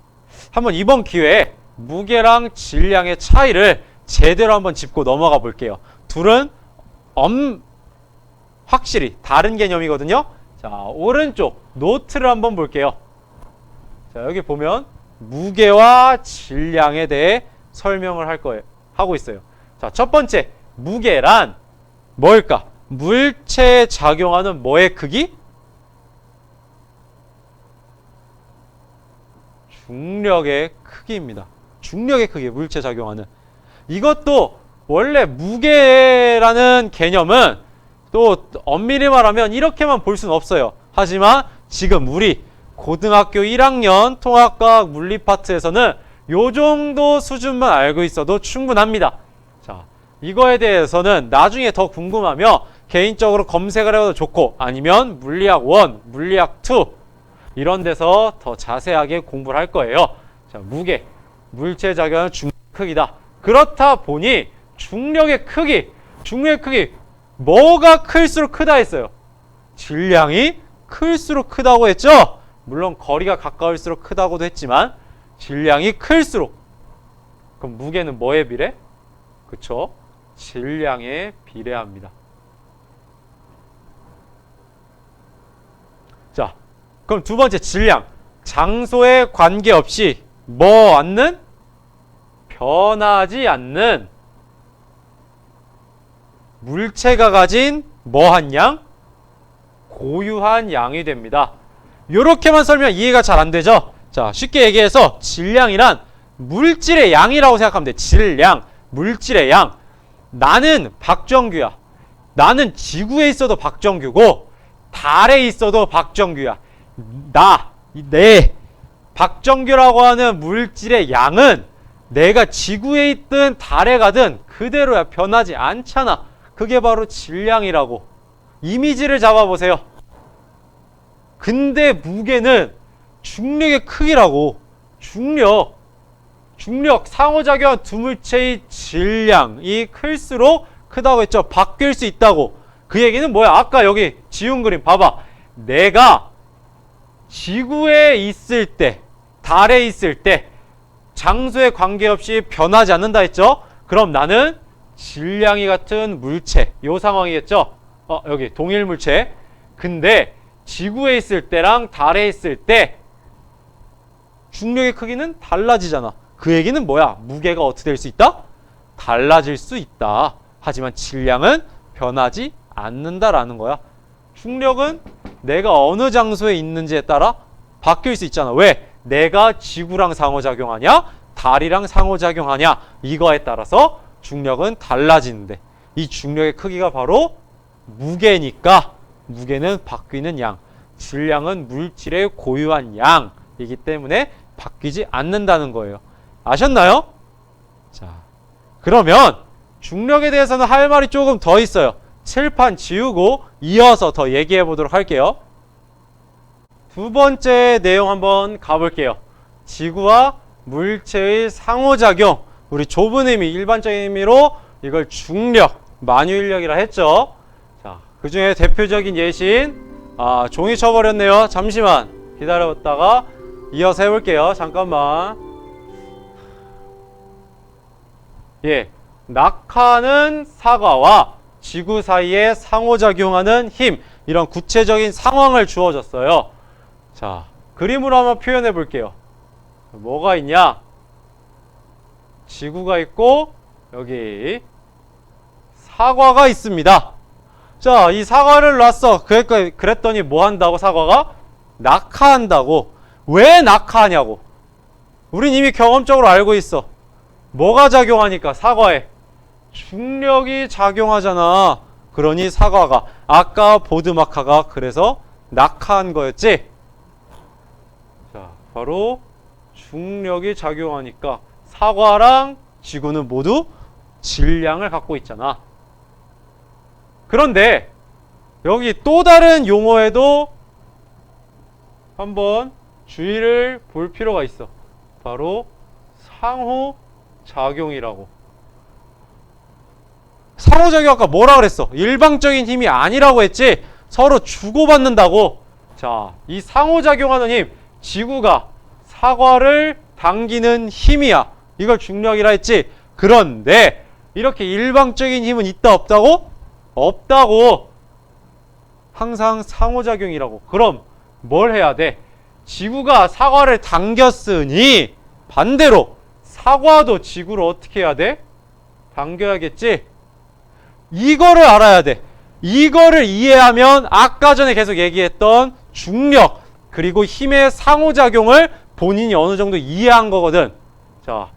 한번 이번 기회에 무게랑 질량의 차이를 제대로 한번 짚고 넘어가 볼게요. 둘은 확실히 다른 개념이거든요. 자, 오른쪽 노트를 한번 볼게요. 자, 여기 보면 무게와 질량에 대해 설명을 하고 있어요. 자, 첫 번째, 무게란 뭘까? 물체에 작용하는 뭐의 크기? 중력의 크기입니다. 중력의 크기, 물체에 작용하는. 이것도 원래 무게라는 개념은 또 엄밀히 말하면 이렇게만 볼 수는 없어요. 하지만 지금 우리 고등학교 1학년 통합과학 물리 파트에서는 요 정도 수준만 알고 있어도 충분합니다. 자, 이거에 대해서는 나중에 더 궁금하면 개인적으로 검색을 해도 좋고, 아니면 물리학 1, 물리학 2 이런 데서 더 자세하게 공부를 할 거예요. 자, 무게, 물체에 작용하는 중력 크기다. 그렇다 보니 중력의 크기, 뭐가 클수록 크다 했어요? 질량이 클수록 크다고 했죠? 물론 거리가 가까울수록 크다고도 했지만 질량이 클수록, 그럼 무게는 뭐에 비례? 그쵸? 질량에 비례합니다. 자, 그럼 두 번째 질량, 장소에 관계없이 뭐 않는? 변하지 않는 물체가 가진 뭐한 양? 고유한 양이 됩니다. 요렇게만 설명 이해가 잘 안 되죠? 자, 쉽게 얘기해서 질량이란 물질의 양이라고 생각하면 돼. 질량, 물질의 양. 나는 박정규야. 나는 지구에 있어도 박정규고 달에 있어도 박정규야. 내 박정규라고 하는 물질의 양은 내가 지구에 있든 달에 가든 그대로야. 변하지 않잖아. 그게 바로 질량이라고. 이미지를 잡아보세요. 근데 무게는 중력의 크기라고. 중력, 상호작용한 두 물체의 질량이 클수록 크다고 했죠. 바뀔 수 있다고. 그 얘기는 뭐야? 아까 여기 지운 그림 봐봐. 내가 지구에 있을 때, 달에 있을 때 장소에 관계없이 변하지 않는다 했죠. 그럼 나는 질량이 같은 물체, 요 상황이겠죠. 여기 동일 물체. 근데 지구에 있을 때랑 달에 있을 때 중력의 크기는 달라지잖아. 그 얘기는 뭐야? 무게가 어떻게 될 수 있다? 달라질 수 있다. 하지만 질량은 변하지 않는다라는 거야. 중력은 내가 어느 장소에 있는지에 따라 바뀔 수 있잖아. 왜? 내가 지구랑 상호작용하냐? 달이랑 상호작용하냐? 이거에 따라서 중력은 달라지는데, 이 중력의 크기가 바로 무게니까 무게는 바뀌는 양, 질량은 물질의 고유한 양이기 때문에 바뀌지 않는다는 거예요. 아셨나요? 자, 그러면 중력에 대해서는 할 말이 조금 더 있어요. 칠판 지우고 이어서 더 얘기해 보도록 할게요. 두 번째 내용 한번 가볼게요. 지구와 물체의 상호작용. 우리 좁은 의미, 일반적인 의미로 이걸 중력, 만유인력이라 했죠. 자, 그 중에 대표적인 예시인, 종이 쳐버렸네요. 잠시만 기다렸다가 이어서 해볼게요. 잠깐만. 예, 낙하는 사과와 지구 사이에 상호작용하는 힘, 이런 구체적인 상황을 주어졌어요. 자, 그림으로 한번 표현해 볼게요. 뭐가 있냐? 지구가 있고 여기 사과가 있습니다. 자, 이 사과를 놨어. 그랬더니 뭐 한다고? 사과가 낙하한다고. 왜 낙하하냐고. 우린 이미 경험적으로 알고 있어. 뭐가 작용하니까? 사과에 중력이 작용하잖아. 그러니 사과가, 아까 보드마카가 그래서 낙하한 거였지. 자, 바로 중력이 작용하니까 사과랑 지구는 모두 질량을 갖고 있잖아. 그런데 여기 또 다른 용어에도 한번 주의를 볼 필요가 있어. 바로 상호작용이라고. 상호작용 아까 뭐라 그랬어? 일방적인 힘이 아니라고 했지? 서로 주고받는다고. 자, 이 상호작용하는 힘, 지구가 사과를 당기는 힘이야. 이걸 중력이라 했지? 그런데 이렇게 일방적인 힘은 있다 없다고? 없다고. 항상 상호작용이라고. 그럼 뭘 해야 돼? 지구가 사과를 당겼으니 반대로 사과도 지구를 어떻게 해야 돼? 당겨야겠지? 이거를 알아야 돼. 이거를 이해하면 아까 전에 계속 얘기했던 중력 그리고 힘의 상호작용을 본인이 어느 정도 이해한 거거든. 자,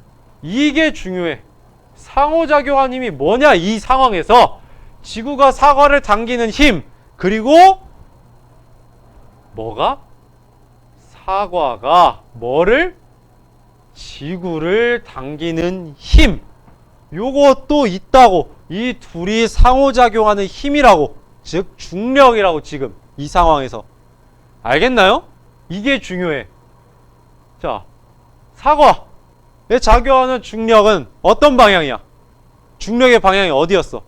이게 중요해. 상호작용한 힘이 뭐냐? 이 상황에서 지구가 사과를 당기는 힘, 그리고 뭐가? 사과가 뭐를? 지구를 당기는 힘. 요것도 있다고. 이 둘이 상호작용하는 힘이라고. 즉 중력이라고. 지금 이 상황에서 알겠나요? 이게 중요해. 자, 사과에 작용하는 중력은 어떤 방향이야? 중력의 방향이 어디였어?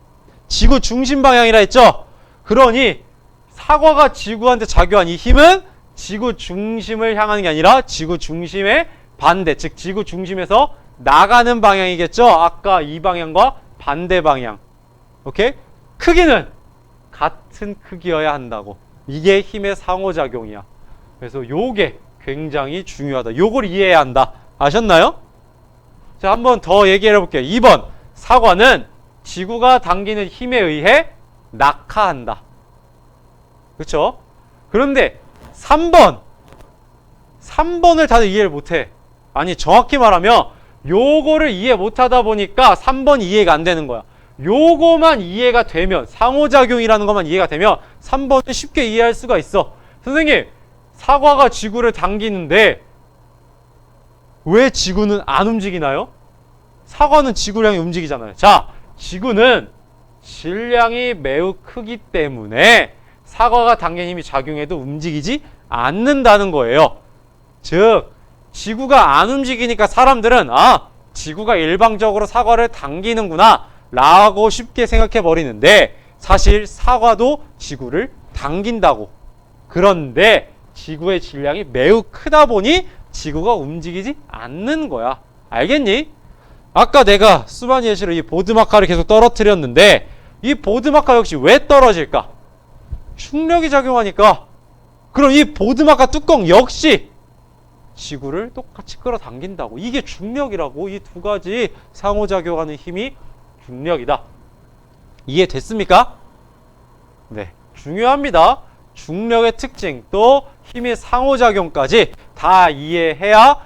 지구 중심 방향이라 했죠? 그러니 사과가 지구한테 작용한 이 힘은 지구 중심을 향하는 게 아니라 지구 중심의 반대, 즉 지구 중심에서 나가는 방향이겠죠? 아까 이 방향과 반대 방향. 오케이? 크기는 같은 크기여야 한다고. 이게 힘의 상호작용이야. 그래서 요게 굉장히 중요하다. 요걸 이해해야 한다. 아셨나요? 자, 한번 더 얘기해 볼게요. 2번. 사과는 지구가 당기는 힘에 의해 낙하한다. 그쵸? 그런데 3번을 다들 이해를 못해. 아니, 정확히 말하면 요거를 이해 못하다 보니까 3번 이해가 안 되는 거야. 요거만 이해가 되면, 상호작용이라는 것만 이해가 되면 3번은 쉽게 이해할 수가 있어. 선생님, 사과가 지구를 당기는데 왜 지구는 안 움직이나요? 사과는 지구를 향해 움직이잖아요. 자, 지구는 질량이 매우 크기 때문에 사과가 당긴 힘이 작용해도 움직이지 않는다는 거예요. 즉, 지구가 안 움직이니까 사람들은 지구가 일방적으로 사과를 당기는구나 라고 쉽게 생각해 버리는데, 사실 사과도 지구를 당긴다고. 그런데 지구의 질량이 매우 크다 보니 지구가 움직이지 않는 거야. 알겠니? 아까 내가 수반 예시로 이 보드마카를 계속 떨어뜨렸는데, 이 보드마카 역시 왜 떨어질까? 충력이 작용하니까. 그럼 이 보드마카 뚜껑 역시 지구를 똑같이 끌어당긴다고. 이게 중력이라고. 이 두 가지 상호작용하는 힘이 중력이다. 이해됐습니까? 네, 중요합니다. 중력의 특징, 또 힘의 상호작용까지 다 이해해야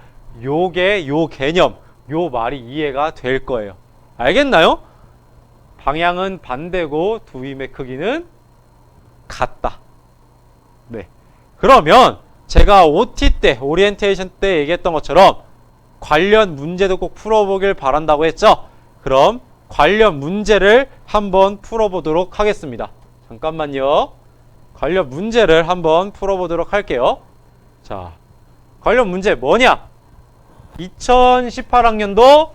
요게, 요 개념, 요 말이 이해가 될 거예요. 알겠나요? 방향은 반대고 두 힘의 크기는 같다. 네. 그러면 제가 OT 때, 오리엔테이션 때 얘기했던 것처럼 관련 문제도 꼭 풀어보길 바란다고 했죠? 그럼 관련 문제를 한번 풀어보도록 하겠습니다. 잠깐만요. 관련 문제를 한번 풀어보도록 할게요. 자, 관련 문제 뭐냐? 2018학년도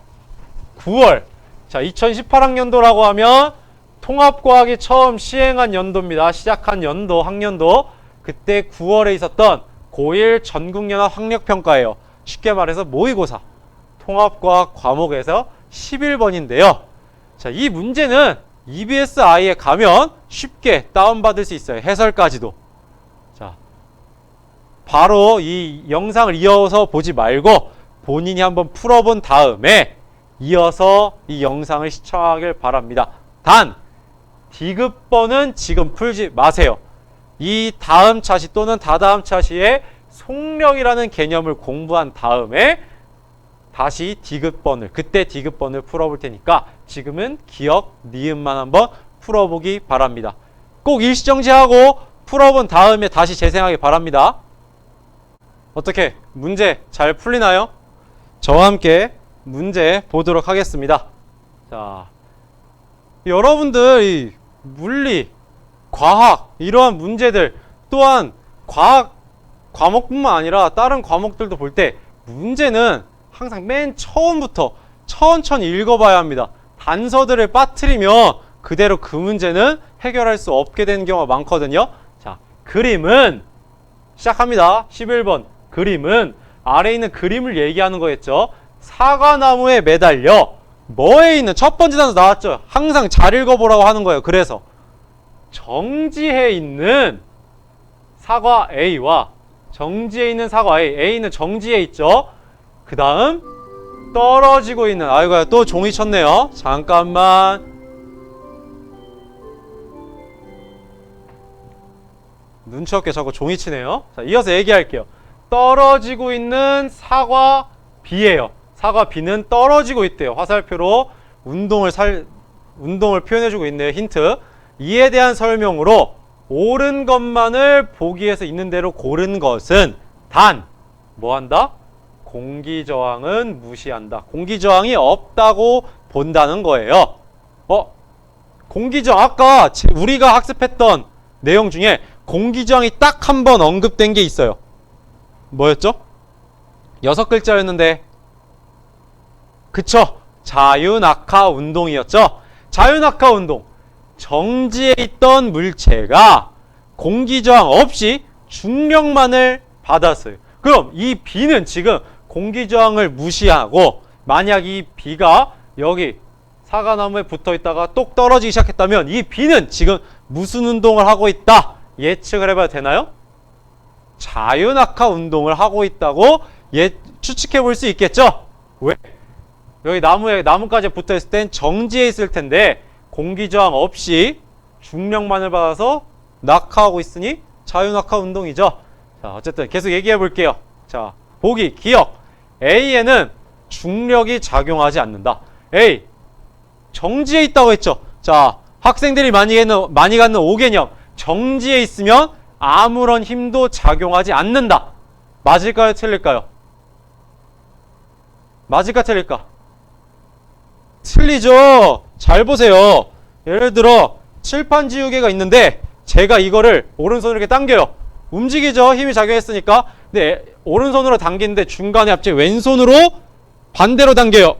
9월. 자, 2018학년도라고 하면 통합과학이 처음 시행한 연도입니다. 시작한 연도, 학년도. 그때 9월에 있었던 고1 전국연합 학력평가예요. 쉽게 말해서 모의고사. 통합과학 과목에서 11번인데요. 자, 이 문제는 EBSI에 가면 쉽게 다운받을 수 있어요. 해설까지도. 자, 바로 이 영상을 이어서 보지 말고 본인이 한번 풀어본 다음에 이어서 이 영상을 시청하길 바랍니다. 단, 디귿번은 지금 풀지 마세요. 이 다음 차시 또는 다다음 차시에 속력이라는 개념을 공부한 다음에 다시 디귿번을, 그때 디귿번을 풀어볼 테니까 지금은 기억, 니은만 한번 풀어보기 바랍니다. 꼭 일시정지하고 풀어본 다음에 다시 재생하기 바랍니다. 어떻게 문제 잘 풀리나요? 저와 함께 문제 보도록 하겠습니다. 자, 여러분들 이 물리, 과학 이러한 문제들, 또한 과학 과목뿐만 아니라 다른 과목들도 볼 때 문제는 항상 맨 처음부터 천천히 읽어봐야 합니다. 단서들을 빠뜨리면 그대로 그 문제는 해결할 수 없게 되는 경우가 많거든요. 자, 그림은 시작합니다. 11번 그림은 아래에 있는 그림을 얘기하는 거겠죠. 사과나무에 매달려 뭐에 있는, 첫 번째 단서 나왔죠. 항상 잘 읽어보라고 하는 거예요. 그래서 정지해 있는 사과 A와 정지해 있는 사과 A, A는 정지해 있죠. 그 다음 떨어지고 있는, 아이고야 또 종이 쳤네요. 잠깐만. 눈치 없게 자꾸 종이 치네요. 자, 이어서 얘기할게요. 떨어지고 있는 사과 B예요. 사과 B는 떨어지고 있대요. 화살표로 운동을 표현해주고 있네요. 힌트. 이에 대한 설명으로 옳은 것만을 보기에서 있는 대로 고른 것은 단 뭐한다? 공기저항은 무시한다. 공기저항이 없다고 본다는 거예요. 공기저항, 아까 우리가 학습했던 내용 중에 공기저항이 딱 한 번 언급된 게 있어요. 뭐였죠? 6글자였는데, 그쵸? 자유낙하 운동이었죠? 자유낙하 운동. 정지해 있던 물체가 공기저항 없이 중력만을 받았어요. 그럼 이 B는 지금 공기저항을 무시하고, 만약 이 B가 여기 사과나무에 붙어 있다가 똑 떨어지기 시작했다면 이 B는 지금 무슨 운동을 하고 있다? 예측을 해봐도 되나요? 자유낙하 운동을 하고 있다고 추측해 볼 수 있겠죠? 왜? 여기 나무까지 붙어 있을 땐 정지해 있을 텐데 공기 저항 없이 중력만을 받아서 낙하하고 있으니 자유낙하 운동이죠. 자, 어쨌든 계속 얘기해 볼게요. 자, 보기, 기억. A에는 중력이 작용하지 않는다. A, 정지해 있다고 했죠. 자, 학생들이 많이 갖는 5개념. 정지해 있으면 아무런 힘도 작용하지 않는다. 맞을까요? 틀릴까요? 맞을까? 틀릴까? 틀리죠. 잘 보세요. 예를 들어 칠판 지우개가 있는데 제가 이거를 오른손으로 이렇게 당겨요. 움직이죠. 힘이 작용했으니까. 근데 오른손으로 당기는데 중간에 갑자기 왼손으로 반대로 당겨요.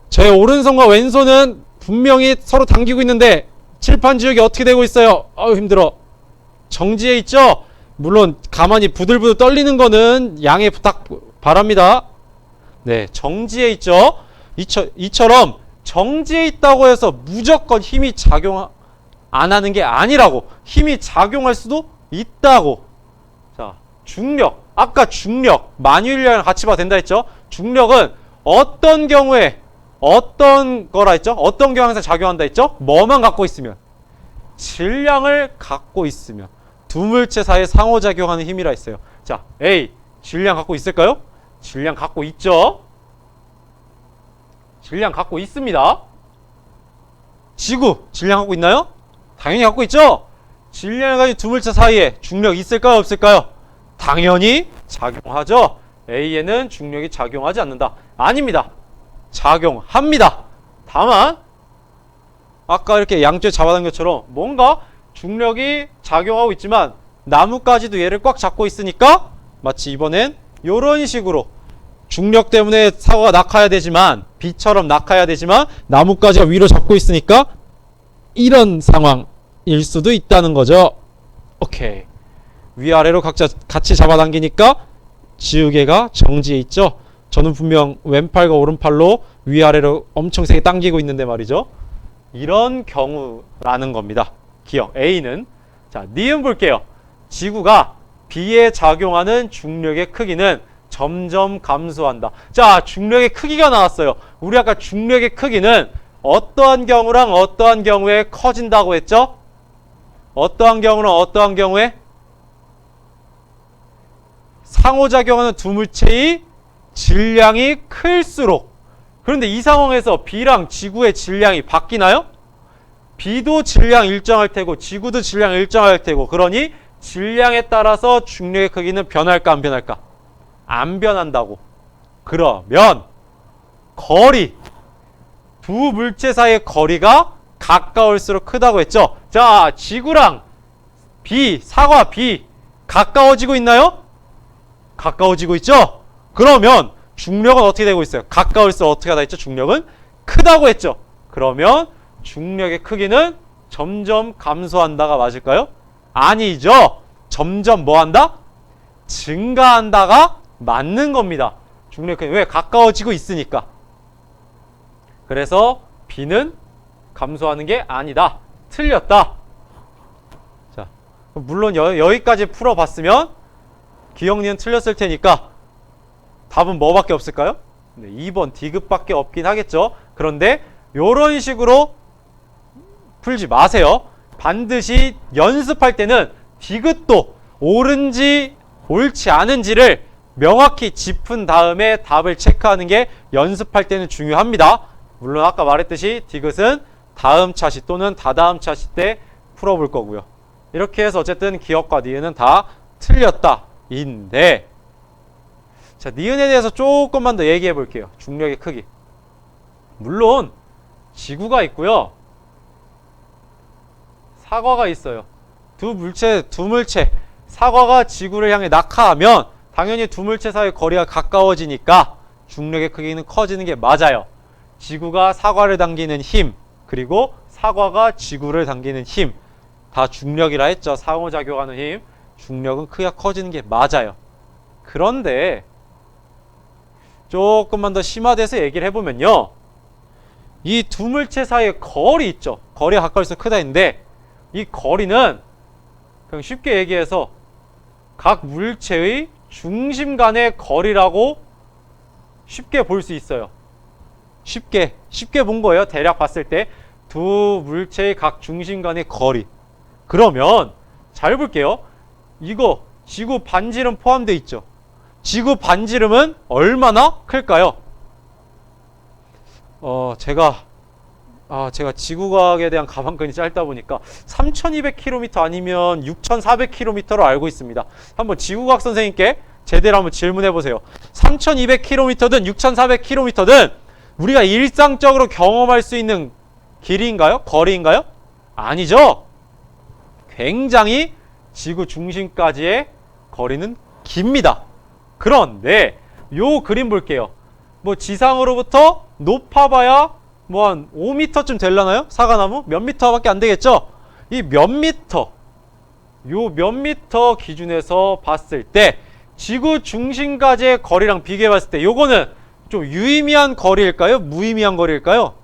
제 오른손과 왼손은 분명히 서로 당기고 있는데 칠판 지우개 어떻게 되고 있어요? 아유, 힘들어. 정지해 있죠? 물론 가만히 부들부들 떨리는 거는 양해 부탁 바랍니다. 네, 정지해 있죠? 이처럼 정지해 있다고 해서 무조건 힘이 작용 안 하는 게 아니라고. 힘이 작용할 수도 있다고. 자, 중력. 아까 중력, 만유인력이랑 같이 봐도 된다 했죠? 중력은 어떤 경우에 어떤 거라 했죠? 어떤 경우에 항상 작용한다 했죠? 뭐만 갖고 있으면? 질량을 갖고 있으면. 두 물체 사이에 상호작용하는 힘이라 했어요. 자, A, 질량 갖고 있을까요? 질량 갖고 있죠? 질량 갖고 있습니다. 지구, 질량 갖고 있나요? 당연히 갖고 있죠? 질량을 가진 두 물체 사이에 중력 있을까요? 없을까요? 당연히 작용하죠. A에는 중력이 작용하지 않는다. 아닙니다. 작용합니다. 다만 아까 이렇게 양쪽에 잡아둔 것처럼 뭔가 중력이 작용하고 있지만 나무까지도 얘를 꽉 잡고 있으니까 마치 이번엔 이런 식으로 중력 때문에 사과가 낙하해야 되지만 비처럼 낙하해야 되지만 나무까지가 위로 잡고 있으니까 이런 상황일 수도 있다는 거죠. 오케이. 위아래로 각자 같이 잡아당기니까 지우개가 정지해 있죠. 저는 분명 왼팔과 오른팔로 위아래로 엄청 세게 당기고 있는데 말이죠. 이런 경우라는 겁니다. 기억. A는. 자, 니은 볼게요. 지구가 B에 작용하는 중력의 크기는 점점 감소한다. 자, 중력의 크기가 나왔어요. 우리 아까 중력의 크기는 어떠한 경우랑 어떠한 경우에 커진다고 했죠? 어떠한 경우랑 어떠한 경우에? 상호작용하는 두 물체의 질량이 클수록. 그런데 이 상황에서 B랑 지구의 질량이 바뀌나요? B도 질량 일정할 테고 지구도 질량 일정할 테고, 그러니 질량에 따라서 중력의 크기는 변할까 안 변할까? 안 변한다고. 그러면 거리, 두 물체 사이의 거리가 가까울수록 크다고 했죠. 자, 지구랑 B, 사과 B 가까워지고 있나요? 가까워지고 있죠. 그러면 중력은 어떻게 되고 있어요? 가까울수록 어떻게 하다 했죠? 중력은 크다고 했죠. 그러면 중력의 크기는 점점 감소한다가 맞을까요? 아니죠. 점점 뭐한다? 증가한다가 맞는 겁니다. 중력의 크기. 왜? 가까워지고 있으니까. 그래서 B는 감소하는 게 아니다. 틀렸다. 자, 물론 여기까지 풀어봤으면 기억니은 틀렸을 테니까 답은 뭐밖에 없을까요? 네, 2번 D급밖에 없긴 하겠죠. 그런데 이런 식으로 풀지 마세요. 반드시 연습할 때는 D급도 옳은지 옳지 않은지를 명확히 짚은 다음에 답을 체크하는 게 연습할 때는 중요합니다. 물론 아까 말했듯이 D급은 다음 차시 또는 다다음 차시 때 풀어볼 거고요. 이렇게 해서 어쨌든 기억과 니은은 다 틀렸다 인데, 자, 니은에 대해서 조금만 더 얘기해 볼게요. 중력의 크기. 물론 지구가 있고요, 사과가 있어요. 두 물체 사과가 지구를 향해 낙하하면 당연히 두 물체 사이의 거리가 가까워지니까 중력의 크기는 커지는 게 맞아요. 지구가 사과를 당기는 힘, 그리고 사과가 지구를 당기는 힘, 다 중력이라 했죠. 상호작용하는 힘. 중력은 크기가 커지는 게 맞아요. 그런데 조금만 더 심화돼서 얘기를 해보면요, 이 두 물체 사이의 거리 있죠. 거리가 가까울수록 크다 했는데 이 거리는 그냥 쉽게 얘기해서 각 물체의 중심 간의 거리라고 쉽게 볼 수 있어요. 쉽게 본 거예요. 대략 봤을 때 두 물체의 각 중심 간의 거리. 그러면 잘 볼게요. 이거 지구 반지름 포함되어 있죠. 지구 반지름은 얼마나 클까요? 제가 지구과학에 대한 가방끈이 짧다 보니까 3200km 아니면 6400km로 알고 있습니다. 한번 지구과학 선생님께 제대로 한번 질문해 보세요. 3200km든 6400km든 우리가 일상적으로 경험할 수 있는 길이인가요? 거리인가요? 아니죠. 굉장히 지구 중심까지의 거리는 깁니다. 그런데 요 그림 볼게요. 뭐 지상으로부터 높아봐야 뭐 한 5m쯤 되려나요? 사과나무? 몇 미터밖에 안 되겠죠? 이 몇 미터, 요 몇 미터 기준에서 봤을 때 지구 중심까지의 거리랑 비교해 봤을 때 요거는 좀 유의미한 거리일까요? 무의미한 거리일까요?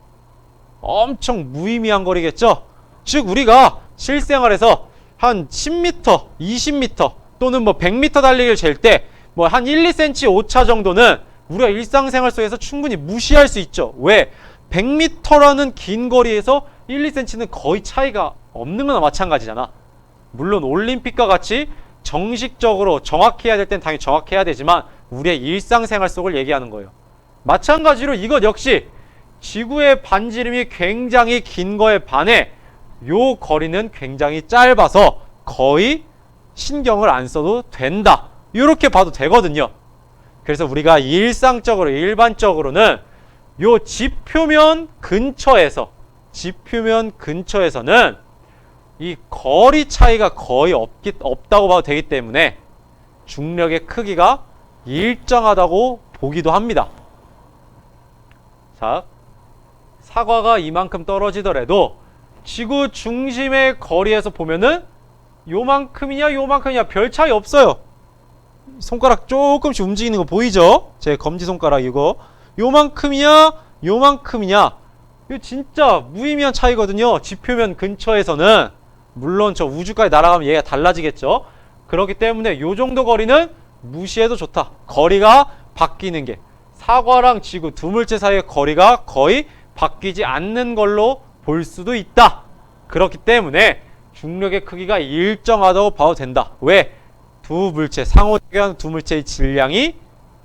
엄청 무의미한 거리겠죠? 즉 우리가 실생활에서 한 10m, 20m 또는 뭐 100m 달리기를 잴 때 뭐 한 1, 2cm 오차 정도는 우리가 일상생활 속에서 충분히 무시할 수 있죠. 왜? 100m라는 긴 거리에서 1, 2cm는 거의 차이가 없는 거나 마찬가지잖아. 물론 올림픽과 같이 정식적으로 정확히 해야 될 땐 당연히 정확히 해야 되지만 우리의 일상생활 속을 얘기하는 거예요. 마찬가지로 이것 역시 지구의 반지름이 굉장히 긴 거에 반해 요 거리는 굉장히 짧아서 거의 신경을 안 써도 된다. 이렇게 봐도 되거든요. 그래서 우리가 일상적으로 일반적으로는 요 지표면 근처에서는 이 거리 차이가 거의 없다고 봐도 되기 때문에 중력의 크기가 일정하다고 보기도 합니다. 자, 사과가 이만큼 떨어지더라도 지구 중심의 거리에서 보면은 요만큼이냐 별 차이 없어요. 손가락 조금씩 움직이는 거 보이죠? 제 검지손가락 이거 요만큼이냐 이거 진짜 무의미한 차이거든요. 지표면 근처에서는. 물론 저 우주까지 날아가면 얘가 달라지겠죠. 그렇기 때문에 요 정도 거리는 무시해도 좋다. 거리가 바뀌는 게 사과랑 지구 두 물체 사이의 거리가 거의 바뀌지 않는 걸로 볼 수도 있다. 그렇기 때문에 중력의 크기가 일정하다고 봐도 된다. 왜? 두 물체, 상호작용하는 두 물체의 질량이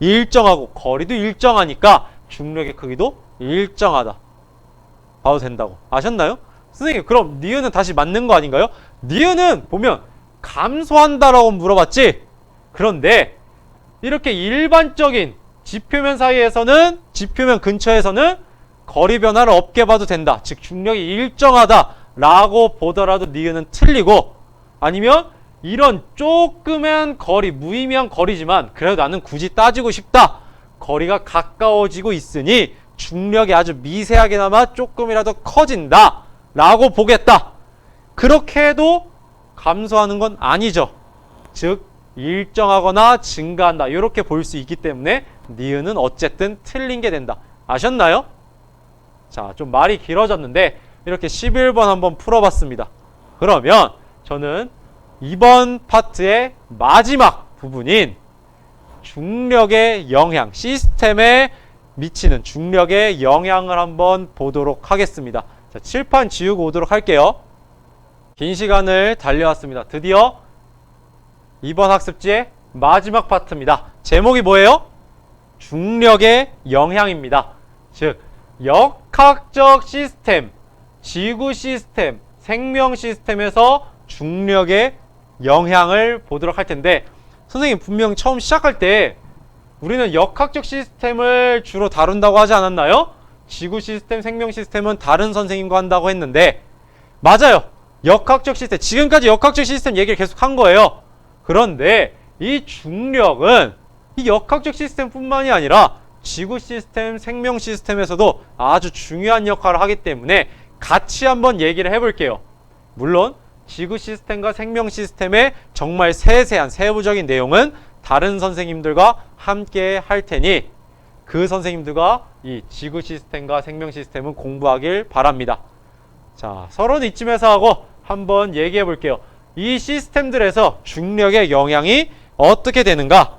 일정하고 거리도 일정하니까 중력의 크기도 일정하다 봐도 된다고. 아셨나요? 선생님, 그럼 니은은 다시 맞는 거 아닌가요? 니은은 보면 감소한다라고 물어봤지? 그런데 이렇게 일반적인 지표면 사이에서는, 지표면 근처에서는 거리 변화를 없게 봐도 된다. 즉 중력이 일정하다 라고 보더라도 니은은 틀리고, 아니면 이런 조그만 거리, 무의미한 거리지만 그래도 나는 굳이 따지고 싶다. 거리가 가까워지고 있으니 중력이 아주 미세하게나마 조금이라도 커진다 라고 보겠다. 그렇게 해도 감소하는 건 아니죠. 즉 일정하거나 증가한다 이렇게 볼 수 있기 때문에 니은은 어쨌든 틀린 게 된다. 아셨나요? 자, 좀 말이 길어졌는데 이렇게 11번 한번 풀어봤습니다. 그러면 저는 이번 파트의 마지막 부분인 중력의 영향, 시스템에 미치는 중력의 영향을 한번 보도록 하겠습니다. 자, 칠판 지우고 오도록 할게요. 긴 시간을 달려왔습니다. 드디어 이번 학습지의 마지막 파트입니다. 제목이 뭐예요? 중력의 영향입니다. 즉 역학적 시스템, 지구 시스템, 생명 시스템에서 중력의 영향을 보도록 할 텐데, 선생님 분명 처음 시작할 때 우리는 역학적 시스템을 주로 다룬다고 하지 않았나요? 지구 시스템, 생명 시스템은 다른 선생님과 한다고 했는데, 맞아요. 역학적 시스템, 지금까지 역학적 시스템 얘기를 계속 한 거예요. 그런데 이 중력은 이 역학적 시스템뿐만이 아니라 지구 시스템, 생명 시스템에서도 아주 중요한 역할을 하기 때문에 같이 한번 얘기를 해볼게요. 물론 지구 시스템과 생명 시스템의 정말 세세한 세부적인 내용은 다른 선생님들과 함께 할 테니 그 선생님들과 이 지구 시스템과 생명 시스템은 공부하길 바랍니다. 자, 서로는 이쯤에서 하고 한번 얘기해 볼게요. 이 시스템들에서 중력의 영향이 어떻게 되는가?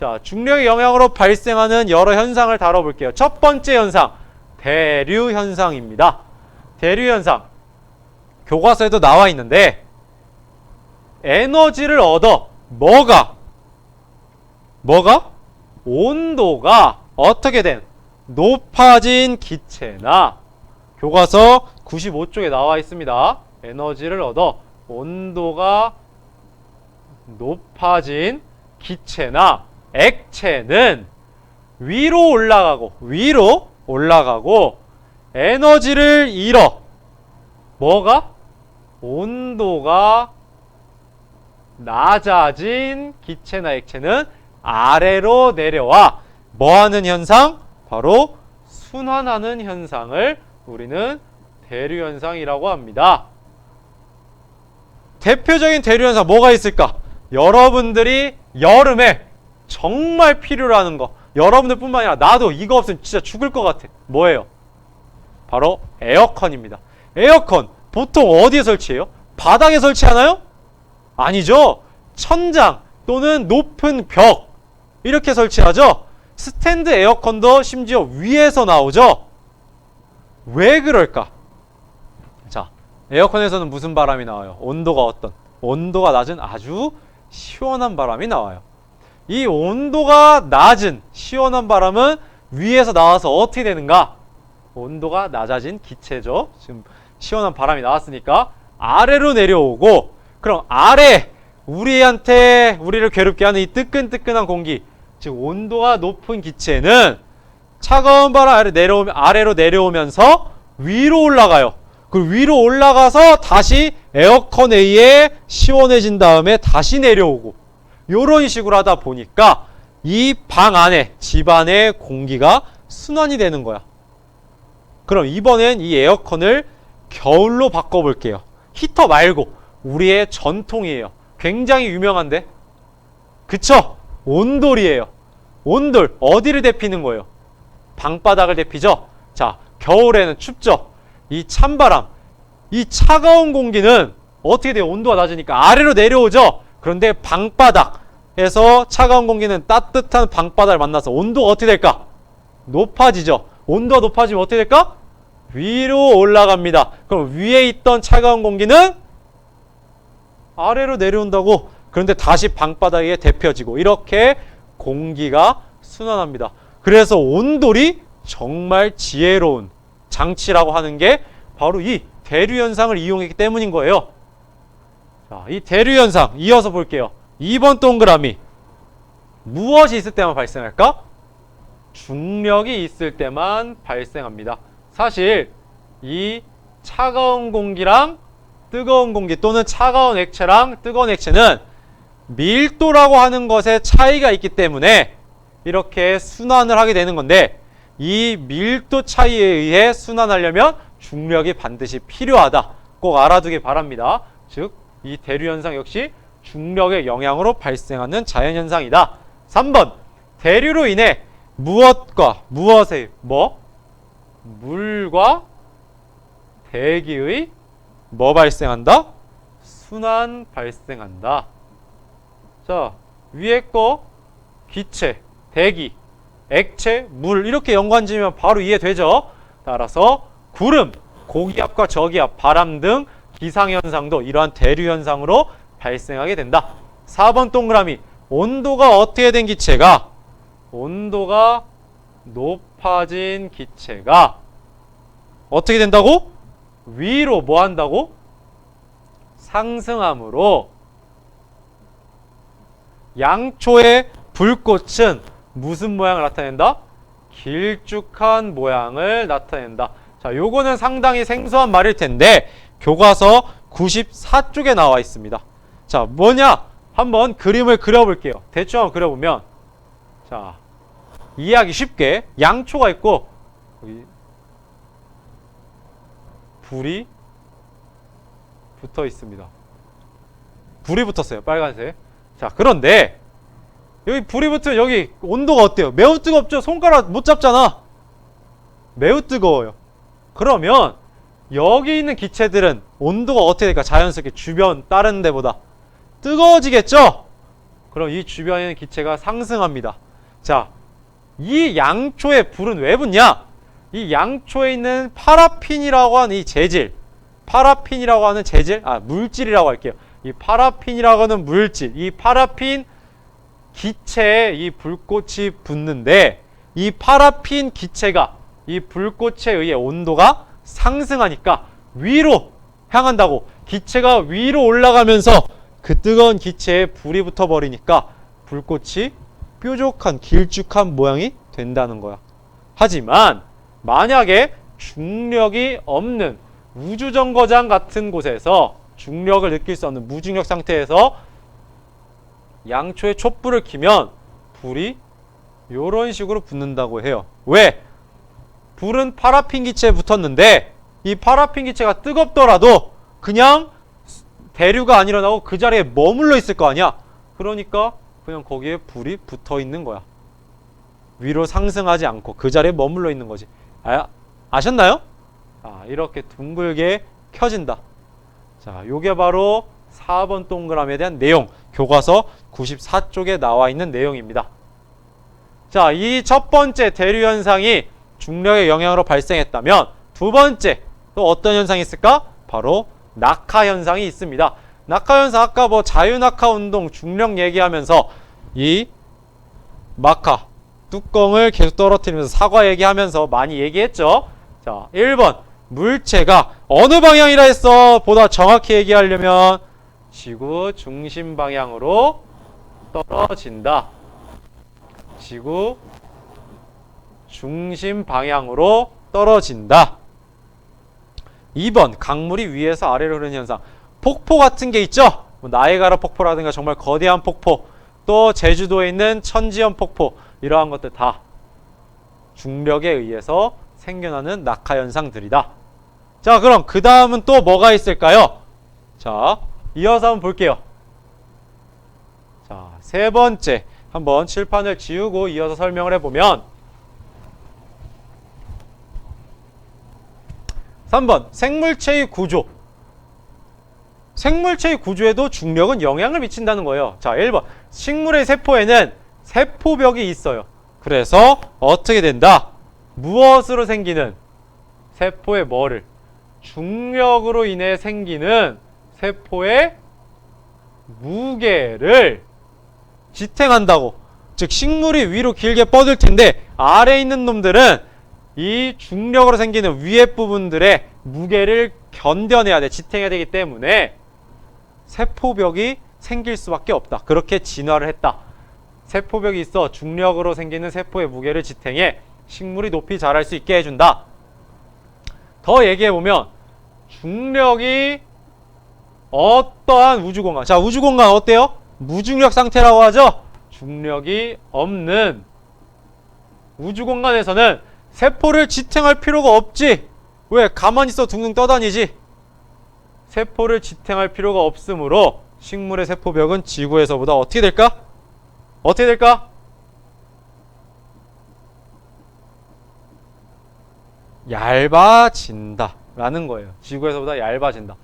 자, 중력의 영향으로 발생하는 여러 현상을 다뤄볼게요. 첫 번째 현상, 대류 현상입니다. 대류 현상. 교과서에도 나와 있는데, 에너지를 얻어 뭐가? 온도가 어떻게 된 높아진 기체나, 교과서 95쪽에 나와 있습니다. 에너지를 얻어 온도가 높아진 기체나 액체는 위로 올라가고 에너지를 잃어 뭐가? 온도가 낮아진 기체나 액체는 아래로 내려와 뭐하는 현상? 바로 순환하는 현상을 우리는 대류 현상이라고 합니다. 대표적인 대류 현상 뭐가 있을까? 여러분들이 여름에 정말 필요로 하는 거, 여러분들 뿐만 아니라 나도 이거 없으면 진짜 죽을 것 같아. 뭐예요? 바로 에어컨입니다. 에어컨 보통 어디에 설치해요? 바닥에 설치하나요? 아니죠. 천장 또는 높은 벽 이렇게 설치하죠. 스탠드 에어컨도 심지어 위에서 나오죠. 왜 그럴까? 자, 에어컨에서는 무슨 바람이 나와요? 온도가 낮은 아주 시원한 바람이 나와요. 이 온도가 낮은 시원한 바람은 위에서 나와서 어떻게 되는가? 온도가 낮아진 기체죠. 지금 시원한 바람이 나왔으니까 아래로 내려오고, 그럼 아래 우리를 괴롭게 하는 이 뜨끈뜨끈한 공기, 즉 온도가 높은 기체는 차가운 바람 아래로 내려오면서 위로 올라가요. 그 위로 올라가서 다시 에어컨에 의해 시원해진 다음에 다시 내려오고, 요런 식으로 하다 보니까 이 방 안에, 집 안에 공기가 순환이 되는 거야. 그럼 이번엔 이 에어컨을 겨울로 바꿔볼게요. 히터 말고 우리의 전통이에요. 굉장히 유명한데, 그쵸? 온돌이에요. 온돌 어디를 데피는 거예요? 방바닥을 데피죠. 자, 겨울에는 춥죠. 이 찬바람, 이 차가운 공기는 어떻게 돼요? 온도가 낮으니까 아래로 내려오죠. 그런데 방바닥에서 차가운 공기는 따뜻한 방바닥을 만나서 온도가 어떻게 될까? 높아지죠. 온도가 높아지면 어떻게 될까? 위로 올라갑니다. 그럼 위에 있던 차가운 공기는 아래로 내려온다고. 그런데 다시 방바닥에 데펴지고, 이렇게 공기가 순환합니다. 그래서 온돌이 정말 지혜로운 장치라고 하는 게 바로 이 대류 현상을 이용했기 때문인 거예요. 자, 이 대류 현상 이어서 볼게요. 2번 동그라미. 무엇이 있을 때만 발생할까? 중력이 있을 때만 발생합니다. 사실 이 차가운 공기랑 뜨거운 공기, 또는 차가운 액체랑 뜨거운 액체는 밀도라고 하는 것에 차이가 있기 때문에 이렇게 순환을 하게 되는 건데, 이 밀도 차이에 의해 순환하려면 중력이 반드시 필요하다. 꼭 알아두기 바랍니다. 즉, 이 대류 현상 역시 중력의 영향으로 발생하는 자연현상이다. 3번, 대류로 인해 무엇의 물과 대기의 발생한다? 순환 발생한다. 자, 위에 거 기체, 대기, 액체, 물 이렇게 연관지으면 바로 이해되죠? 따라서 구름, 고기압과 저기압, 바람 등 기상현상도 이러한 대류현상으로 발생하게 된다. 4번 동그라미. 온도가 어떻게 된 기체가, 온도가 높아진 기체가 어떻게 된다고? 위로 뭐 한다고? 상승함으로 양초의 불꽃은 무슨 모양을 나타낸다? 길쭉한 모양을 나타낸다. 자, 요거는 상당히 생소한 말일 텐데 교과서 94쪽에 나와 있습니다. 자, 뭐냐? 한번 그림을 그려볼게요. 대충 한번 그려보면, 자, 이해하기 쉽게 양초가 있고 여기 불이 붙어 있습니다. 불이 붙었어요. 빨간색. 자, 그런데 여기 불이 붙으면 여기 온도가 어때요? 매우 뜨겁죠? 손가락 못 잡잖아. 매우 뜨거워요. 그러면 여기 있는 기체들은 온도가 어떻게 될까? 자연스럽게 주변 다른 데보다 뜨거워지겠죠? 그럼 이 주변에 있는 기체가 상승합니다. 자, 이 양초에 불은 왜 붙냐? 이 양초에 있는 파라핀이라고 하는 이 재질, 파라핀이라고 하는 재질, 물질이라고 할게요. 이 파라핀이라고 하는 물질, 이 파라핀 기체에 이 불꽃이 붙는데, 이 파라핀 기체가 이 불꽃에 의해 온도가 상승하니까 위로 향한다고. 기체가 위로 올라가면서 그 뜨거운 기체에 불이 붙어버리니까 불꽃이 뾰족한 길쭉한 모양이 된다는 거야. 하지만 만약에 중력이 없는 우주정거장 같은 곳에서, 중력을 느낄 수 없는 무중력 상태에서 양초에 촛불을 켜면 불이 이런 식으로 붙는다고 해요. 왜? 불은 파라핀 기체에 붙었는데 이 파라핀 기체가 뜨겁더라도 그냥 대류가 안 일어나고 그 자리에 머물러 있을 거 아니야. 그러니까 그냥 거기에 불이 붙어 있는 거야. 위로 상승하지 않고 그 자리에 머물러 있는 거지. 아셨나요? 이렇게 둥글게 켜진다. 자, 요게 바로 4번 동그라미에 대한 내용, 교과서 94쪽에 나와 있는 내용입니다. 자, 이 첫 번째 대류 현상이 중력의 영향으로 발생했다면 두 번째 또 어떤 현상이 있을까? 바로 낙하 현상이 있습니다. 낙하 현상, 아까 뭐 자유낙하 운동, 중력 얘기하면서 이 마카 뚜껑을 계속 떨어뜨리면서 사과 얘기하면서 많이 얘기했죠. 자, 1번 물체가 어느 방향이라 했어? 보다 정확히 얘기하려면 지구 중심 방향으로 떨어진다. 지구 중심 방향으로 떨어진다. 2번 강물이 위에서 아래로 흐르는 현상. 폭포 같은 게 있죠. 뭐 나이가라 폭포라든가 정말 거대한 폭포, 또 제주도에 있는 천지연 폭포, 이러한 것들 다 중력에 의해서 생겨나는 낙하 현상들이다. 자, 그럼 그 다음은 또 뭐가 있을까요? 자, 이어서 한번 볼게요. 자, 세 번째 한번 칠판을 지우고 이어서 설명을 해보면 3번 생물체의 구조. 생물체의 구조에도 중력은 영향을 미친다는 거예요. 자, 1번 식물의 세포에는 세포벽이 있어요. 그래서 어떻게 된다? 무엇으로 생기는? 세포의 뭐를? 중력으로 인해 생기는 세포의 무게를 지탱한다고. 즉 식물이 위로 길게 뻗을 텐데 아래에 있는 놈들은 이 중력으로 생기는 위에 부분들의 무게를 견뎌내야 돼. 지탱해야 되기 때문에 세포벽이 생길 수밖에 없다. 그렇게 진화를 했다. 세포벽이 있어 중력으로 생기는 세포의 무게를 지탱해 식물이 높이 자랄 수 있게 해준다. 더 얘기해보면 중력이 어떠한 우주공간, 자, 우주공간 어때요? 무중력 상태라고 하죠? 중력이 없는 우주공간에서는 세포를 지탱할 필요가 없지. 왜? 가만히 있어 둥둥 떠다니지. 세포를 지탱할 필요가 없으므로 식물의 세포벽은 지구에서보다 어떻게 될까? 어떻게 될까? 얇아진다 라는 거예요. 지구에서보다 얇아진다.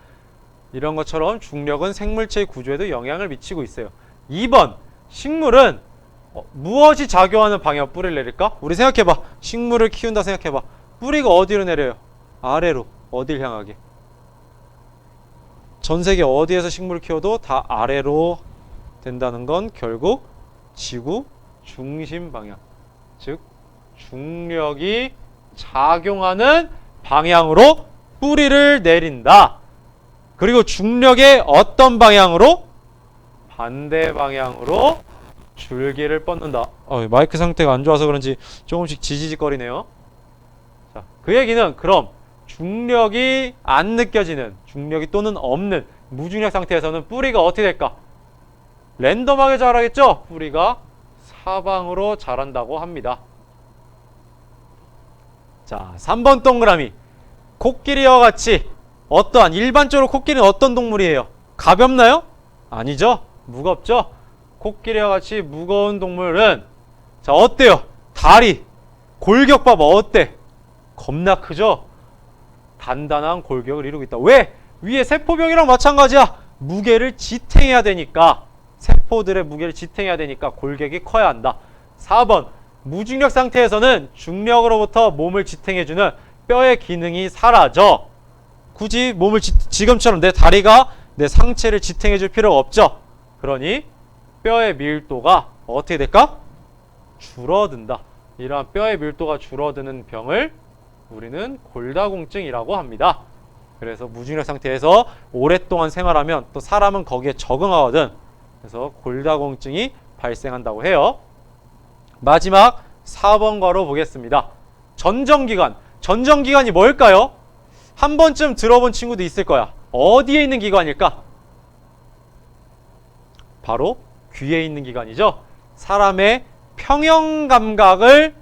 이런 것처럼 중력은 생물체의 구조에도 영향을 미치고 있어요. 2번 식물은 무엇이 작용하는 방향 뿌리를 내릴까? 우리 생각해봐. 식물을 키운다 생각해봐. 뿌리가 어디로 내려요? 아래로. 어딜 향하게? 전세계 어디에서 식물을 키워도 다 아래로 된다는 건 결국 지구 중심 방향, 즉 중력이 작용하는 방향으로 뿌리를 내린다. 그리고 중력의 어떤 방향으로? 반대 방향으로 줄기를 뻗는다. 마이크 상태가 안 좋아서 그런지 조금씩 지지직거리네요. 자, 그 얘기는 그럼 중력이 안 느껴지는, 중력이 또는 없는 무중력 상태에서는 뿌리가 어떻게 될까? 랜덤하게 자라겠죠? 뿌리가 사방으로 자란다고 합니다. 자, 3번 동그라미. 코끼리와 같이 어떠한, 일반적으로 코끼리는 어떤 동물이에요? 가볍나요? 아니죠? 무겁죠? 코끼리와 같이 무거운 동물은, 자, 어때요? 다리, 골격 봐봐. 어때? 겁나 크죠? 단단한 골격을 이루고 있다. 왜? 위에 세포벽이랑 마찬가지야. 무게를 지탱해야 되니까 세포들의 무게를 지탱해야 되니까 골격이 커야 한다. 4번 무중력 상태에서는 중력으로부터 몸을 지탱해주는 뼈의 기능이 사라져. 굳이 몸을 지금처럼 내 다리가 내 상체를 지탱해줄 필요가 없죠. 그러니 뼈의 밀도가 어떻게 될까? 줄어든다. 이러한 뼈의 밀도가 줄어드는 병을 우리는 골다공증이라고 합니다. 그래서 무중력 상태에서 오랫동안 생활하면 또 사람은 거기에 적응하거든. 그래서 골다공증이 발생한다고 해요. 마지막 4번 괄호 보겠습니다. 전정기관. 전정기관이 뭘까요? 한 번쯤 들어본 친구도 있을 거야. 어디에 있는 기관일까? 바로 귀에 있는 기관이죠. 사람의 평형 감각을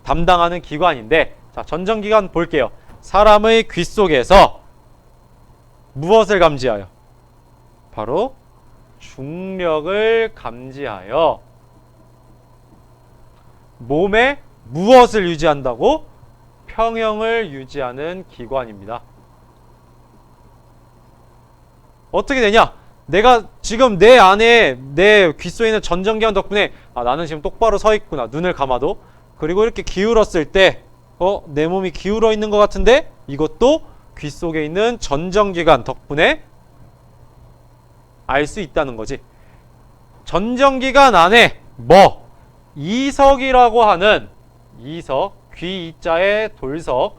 담당하는 기관인데, 자, 전정기관 볼게요. 사람의 귀 속에서 무엇을 감지하여? 바로 중력을 감지하여 몸에 무엇을 유지한다고? 평형을 유지하는 기관입니다. 어떻게 되냐? 내가 지금 내 안에 내 귀 속에 있는 전정기관 덕분에 나는 지금 똑바로 서 있구나. 눈을 감아도. 그리고 이렇게 기울었을 때 내 몸이 기울어 있는 것 같은데 이것도 귀 속에 있는 전정기관 덕분에 알 수 있다는 거지. 전정기관 안에 이석이라고 하는 이석, 귀 이자의 돌석,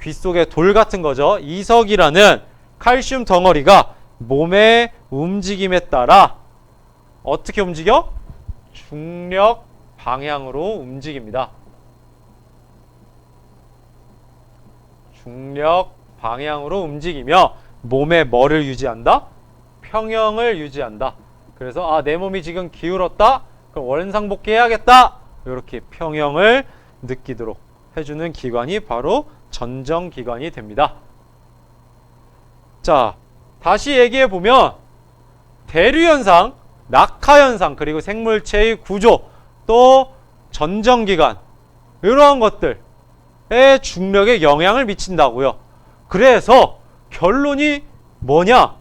귀 속의 돌 같은 거죠. 이석이라는 칼슘 덩어리가 몸의 움직임에 따라 어떻게 움직여? 중력 방향으로 움직입니다. 중력 방향으로 움직이며 몸의 뭐를 유지한다? 평형을 유지한다. 그래서 내 몸이 지금 기울었다? 그럼 원상복귀 해야겠다. 이렇게 평형을 느끼도록 해주는 기관이 바로 전정기관이 됩니다. 자, 다시 얘기해 보면 대류현상, 낙하현상, 그리고 생물체의 구조, 또 전정기관, 이러한 것들에 중력에 영향을 미친다고요. 그래서 결론이 뭐냐?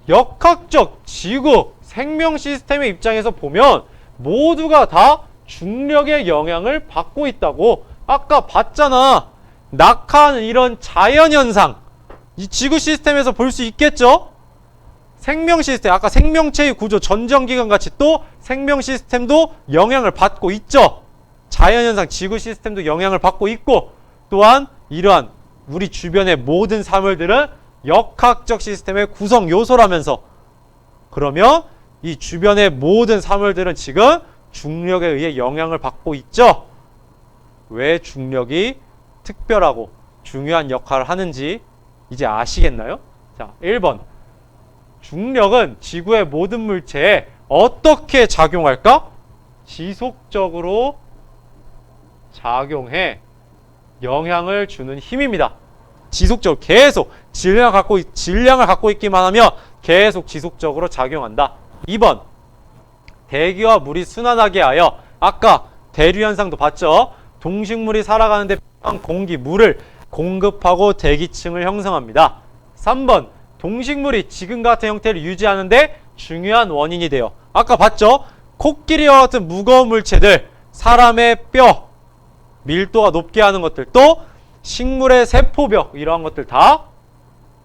역학적 지구 생명 시스템의 입장에서 보면 모두가 다 중력의 영향을 받고 있다고. 아까 봤잖아. 낙하는 이런 자연현상, 이 지구 시스템에서 볼 수 있겠죠? 생명 시스템, 아까 생명체의 구조, 전정기관 같이 또 생명 시스템도 영향을 받고 있죠. 자연현상, 지구 시스템도 영향을 받고 있고, 또한 이러한 우리 주변의 모든 사물들은 역학적 시스템의 구성 요소라면서, 그러면 이 주변의 모든 사물들은 지금 중력에 의해 영향을 받고 있죠. 왜 중력이 특별하고 중요한 역할을 하는지 이제 아시겠나요? 자, 1번. 중력은 지구의 모든 물체에 어떻게 작용할까? 지속적으로 작용해 영향을 주는 힘입니다. 지속적으로 계속 질량을 갖고 있기만 하면 계속 지속적으로 작용한다. 2번. 대기와 물이 순환하게 하여, 아까 대류현상도 봤죠? 동식물이 살아가는데 필요한 공기, 물을 공급하고 대기층을 형성합니다. 3번. 동식물이 지금 같은 형태를 유지하는데 중요한 원인이 돼요. 아까 봤죠? 코끼리와 같은 무거운 물체들, 사람의 뼈, 밀도가 높게 하는 것들, 또 식물의 세포벽, 이러한 것들 다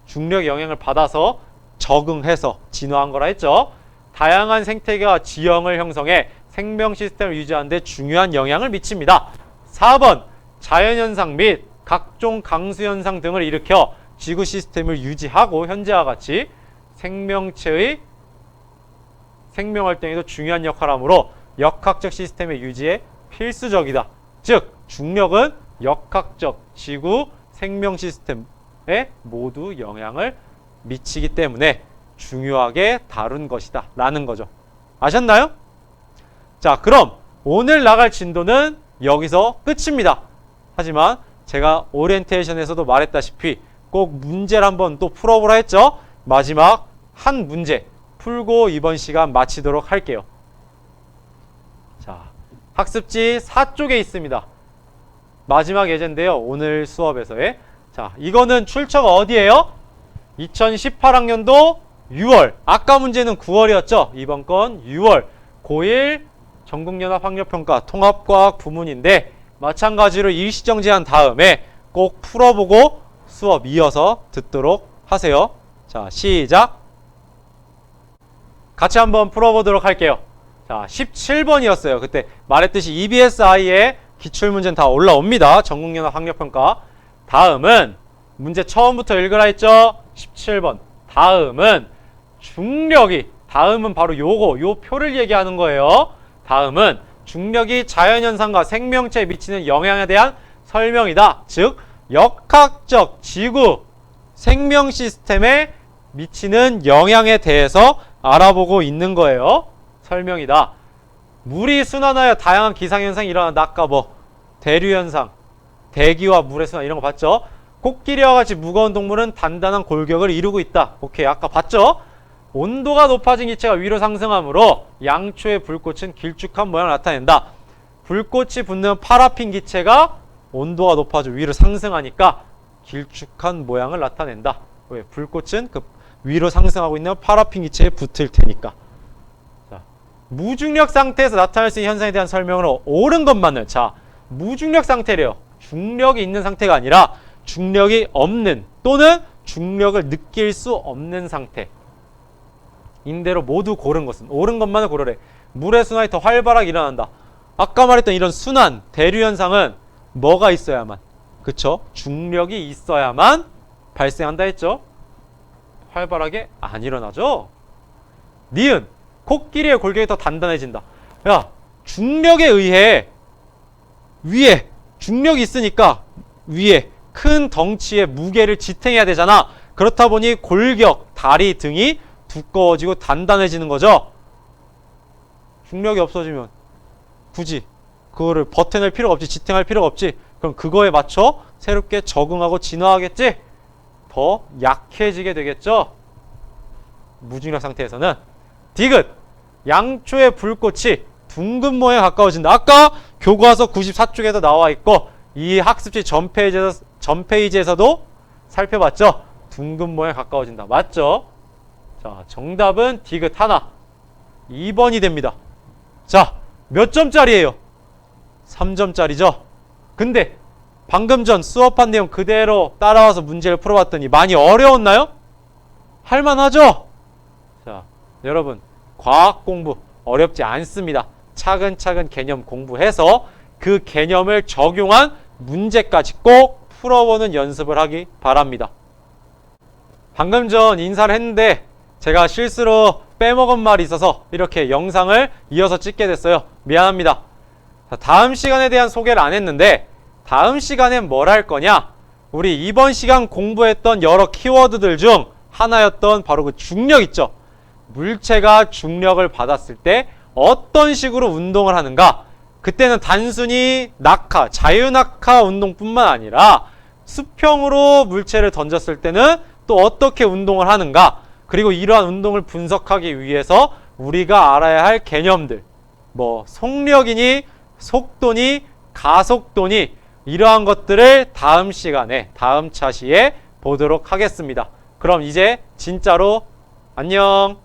중력 영향을 받아서 적응해서 진화한 거라 했죠. 다양한 생태계와 지형을 형성해 생명 시스템을 유지하는 데 중요한 영향을 미칩니다. 4번. 자연현상 및 각종 강수현상 등을 일으켜 지구 시스템을 유지하고 현재와 같이 생명체의 생명활동에도 중요한 역할을 하므로 역학적 시스템의 유지에 필수적이다. 즉, 중력은 역학적 지구 생명 시스템에 모두 영향을 미치기 때문에 중요하게 다룬 것이다 라는 거죠. 아셨나요? 자, 그럼 오늘 나갈 진도는 여기서 끝입니다. 하지만 제가 오리엔테이션에서도 말했다시피 꼭 문제를 한번 또 풀어보라 했죠. 마지막 한 문제 풀고 이번 시간 마치도록 할게요. 자, 학습지 4쪽에 있습니다. 마지막 예제인데요, 오늘 수업에서의. 자, 이거는 출처가 어디예요? 2018학년도 6월. 아까 문제는 9월이었죠. 이번 건 6월. 고1 전국연합학력평가 통합과학 부문인데 마찬가지로 일시정지한 다음에 꼭 풀어보고 수업 이어서 듣도록 하세요. 자, 시작. 같이 한번 풀어보도록 할게요. 자, 17번이었어요. 그때 말했듯이 EBSI에 기출문제는 다 올라옵니다. 전국연합학력평가. 다음은 문제 처음부터 읽으라 했죠. 17번. 다음은 중력이, 다음은 바로 요 표를 얘기하는 거예요. 다음은 중력이 자연현상과 생명체에 미치는 영향에 대한 설명이다. 즉 역학적 지구 생명 시스템에 미치는 영향에 대해서 알아보고 있는 거예요. 설명이다. 물이 순환하여 다양한 기상현상이 일어난다. 아까 뭐 대류현상, 대기와 물의 순환 이런 거 봤죠? 코끼리와 같이 무거운 동물은 단단한 골격을 이루고 있다. 오케이, 아까 봤죠? 온도가 높아진 기체가 위로 상승하므로 양초의 불꽃은 길쭉한 모양을 나타낸다. 불꽃이 붙는 파라핀 기체가 온도가 높아져 위로 상승하니까 길쭉한 모양을 나타낸다. 왜? 불꽃은 그 위로 상승하고 있는 파라핀 기체에 붙을 테니까. 자, 무중력 상태에서 나타날 수 있는 현상에 대한 설명으로 옳은 것만을. 자, 무중력 상태래요. 중력이 있는 상태가 아니라 중력이 없는 또는 중력을 느낄 수 없는 상태. 인대로 모두 고른 것은 옳은 것만을 고르래. 물의 순환이 더 활발하게 일어난다. 아까 말했던 이런 순환, 대류 현상은 뭐가 있어야만, 그쵸? 중력이 있어야만 발생한다 했죠? 활발하게 안 일어나죠? 니은, 코끼리의 골격이 더 단단해진다. 야, 중력에 의해 위에, 중력이 있으니까 위에 큰 덩치의 무게를 지탱해야 되잖아. 그렇다 보니 골격, 다리 등이 두꺼워지고 단단해지는 거죠. 중력이 없어지면 굳이 그거를 버텨낼 필요가 없지, 지탱할 필요가 없지. 그럼 그거에 맞춰 새롭게 적응하고 진화하겠지? 더 약해지게 되겠죠? 무중력 상태에서는. 디귿, 양초의 불꽃이 둥근 모양에 가까워진다. 아까 교과서 94쪽에도 나와 있고 이 학습지 전 페이지에서도 살펴봤죠? 둥근 모양에 가까워진다. 맞죠? 자, 정답은 디귿 하나. 2번이 됩니다. 자, 몇 점짜리예요? 3점짜리죠? 근데 방금 전 수업한 내용 그대로 따라와서 문제를 풀어봤더니 많이 어려웠나요? 할만하죠? 자, 여러분, 과학 공부 어렵지 않습니다. 차근차근 개념 공부해서 그 개념을 적용한 문제까지 꼭 풀어보는 연습을 하기 바랍니다. 방금 전 인사를 했는데 제가 실수로 빼먹은 말이 있어서 이렇게 영상을 이어서 찍게 됐어요. 미안합니다. 다음 시간에 대한 소개를 안 했는데 다음 시간엔 뭘 할 거냐? 우리 이번 시간 공부했던 여러 키워드들 중 하나였던 바로 그 중력 있죠? 물체가 중력을 받았을 때 어떤 식으로 운동을 하는가? 그때는 단순히 낙하, 자유낙하 운동뿐만 아니라 수평으로 물체를 던졌을 때는 또 어떻게 운동을 하는가? 그리고 이러한 운동을 분석하기 위해서 우리가 알아야 할 개념들, 뭐 속력이니 속도니 가속도니 이러한 것들을 다음 시간에, 다음 차시에 보도록 하겠습니다. 그럼 이제 진짜로 안녕.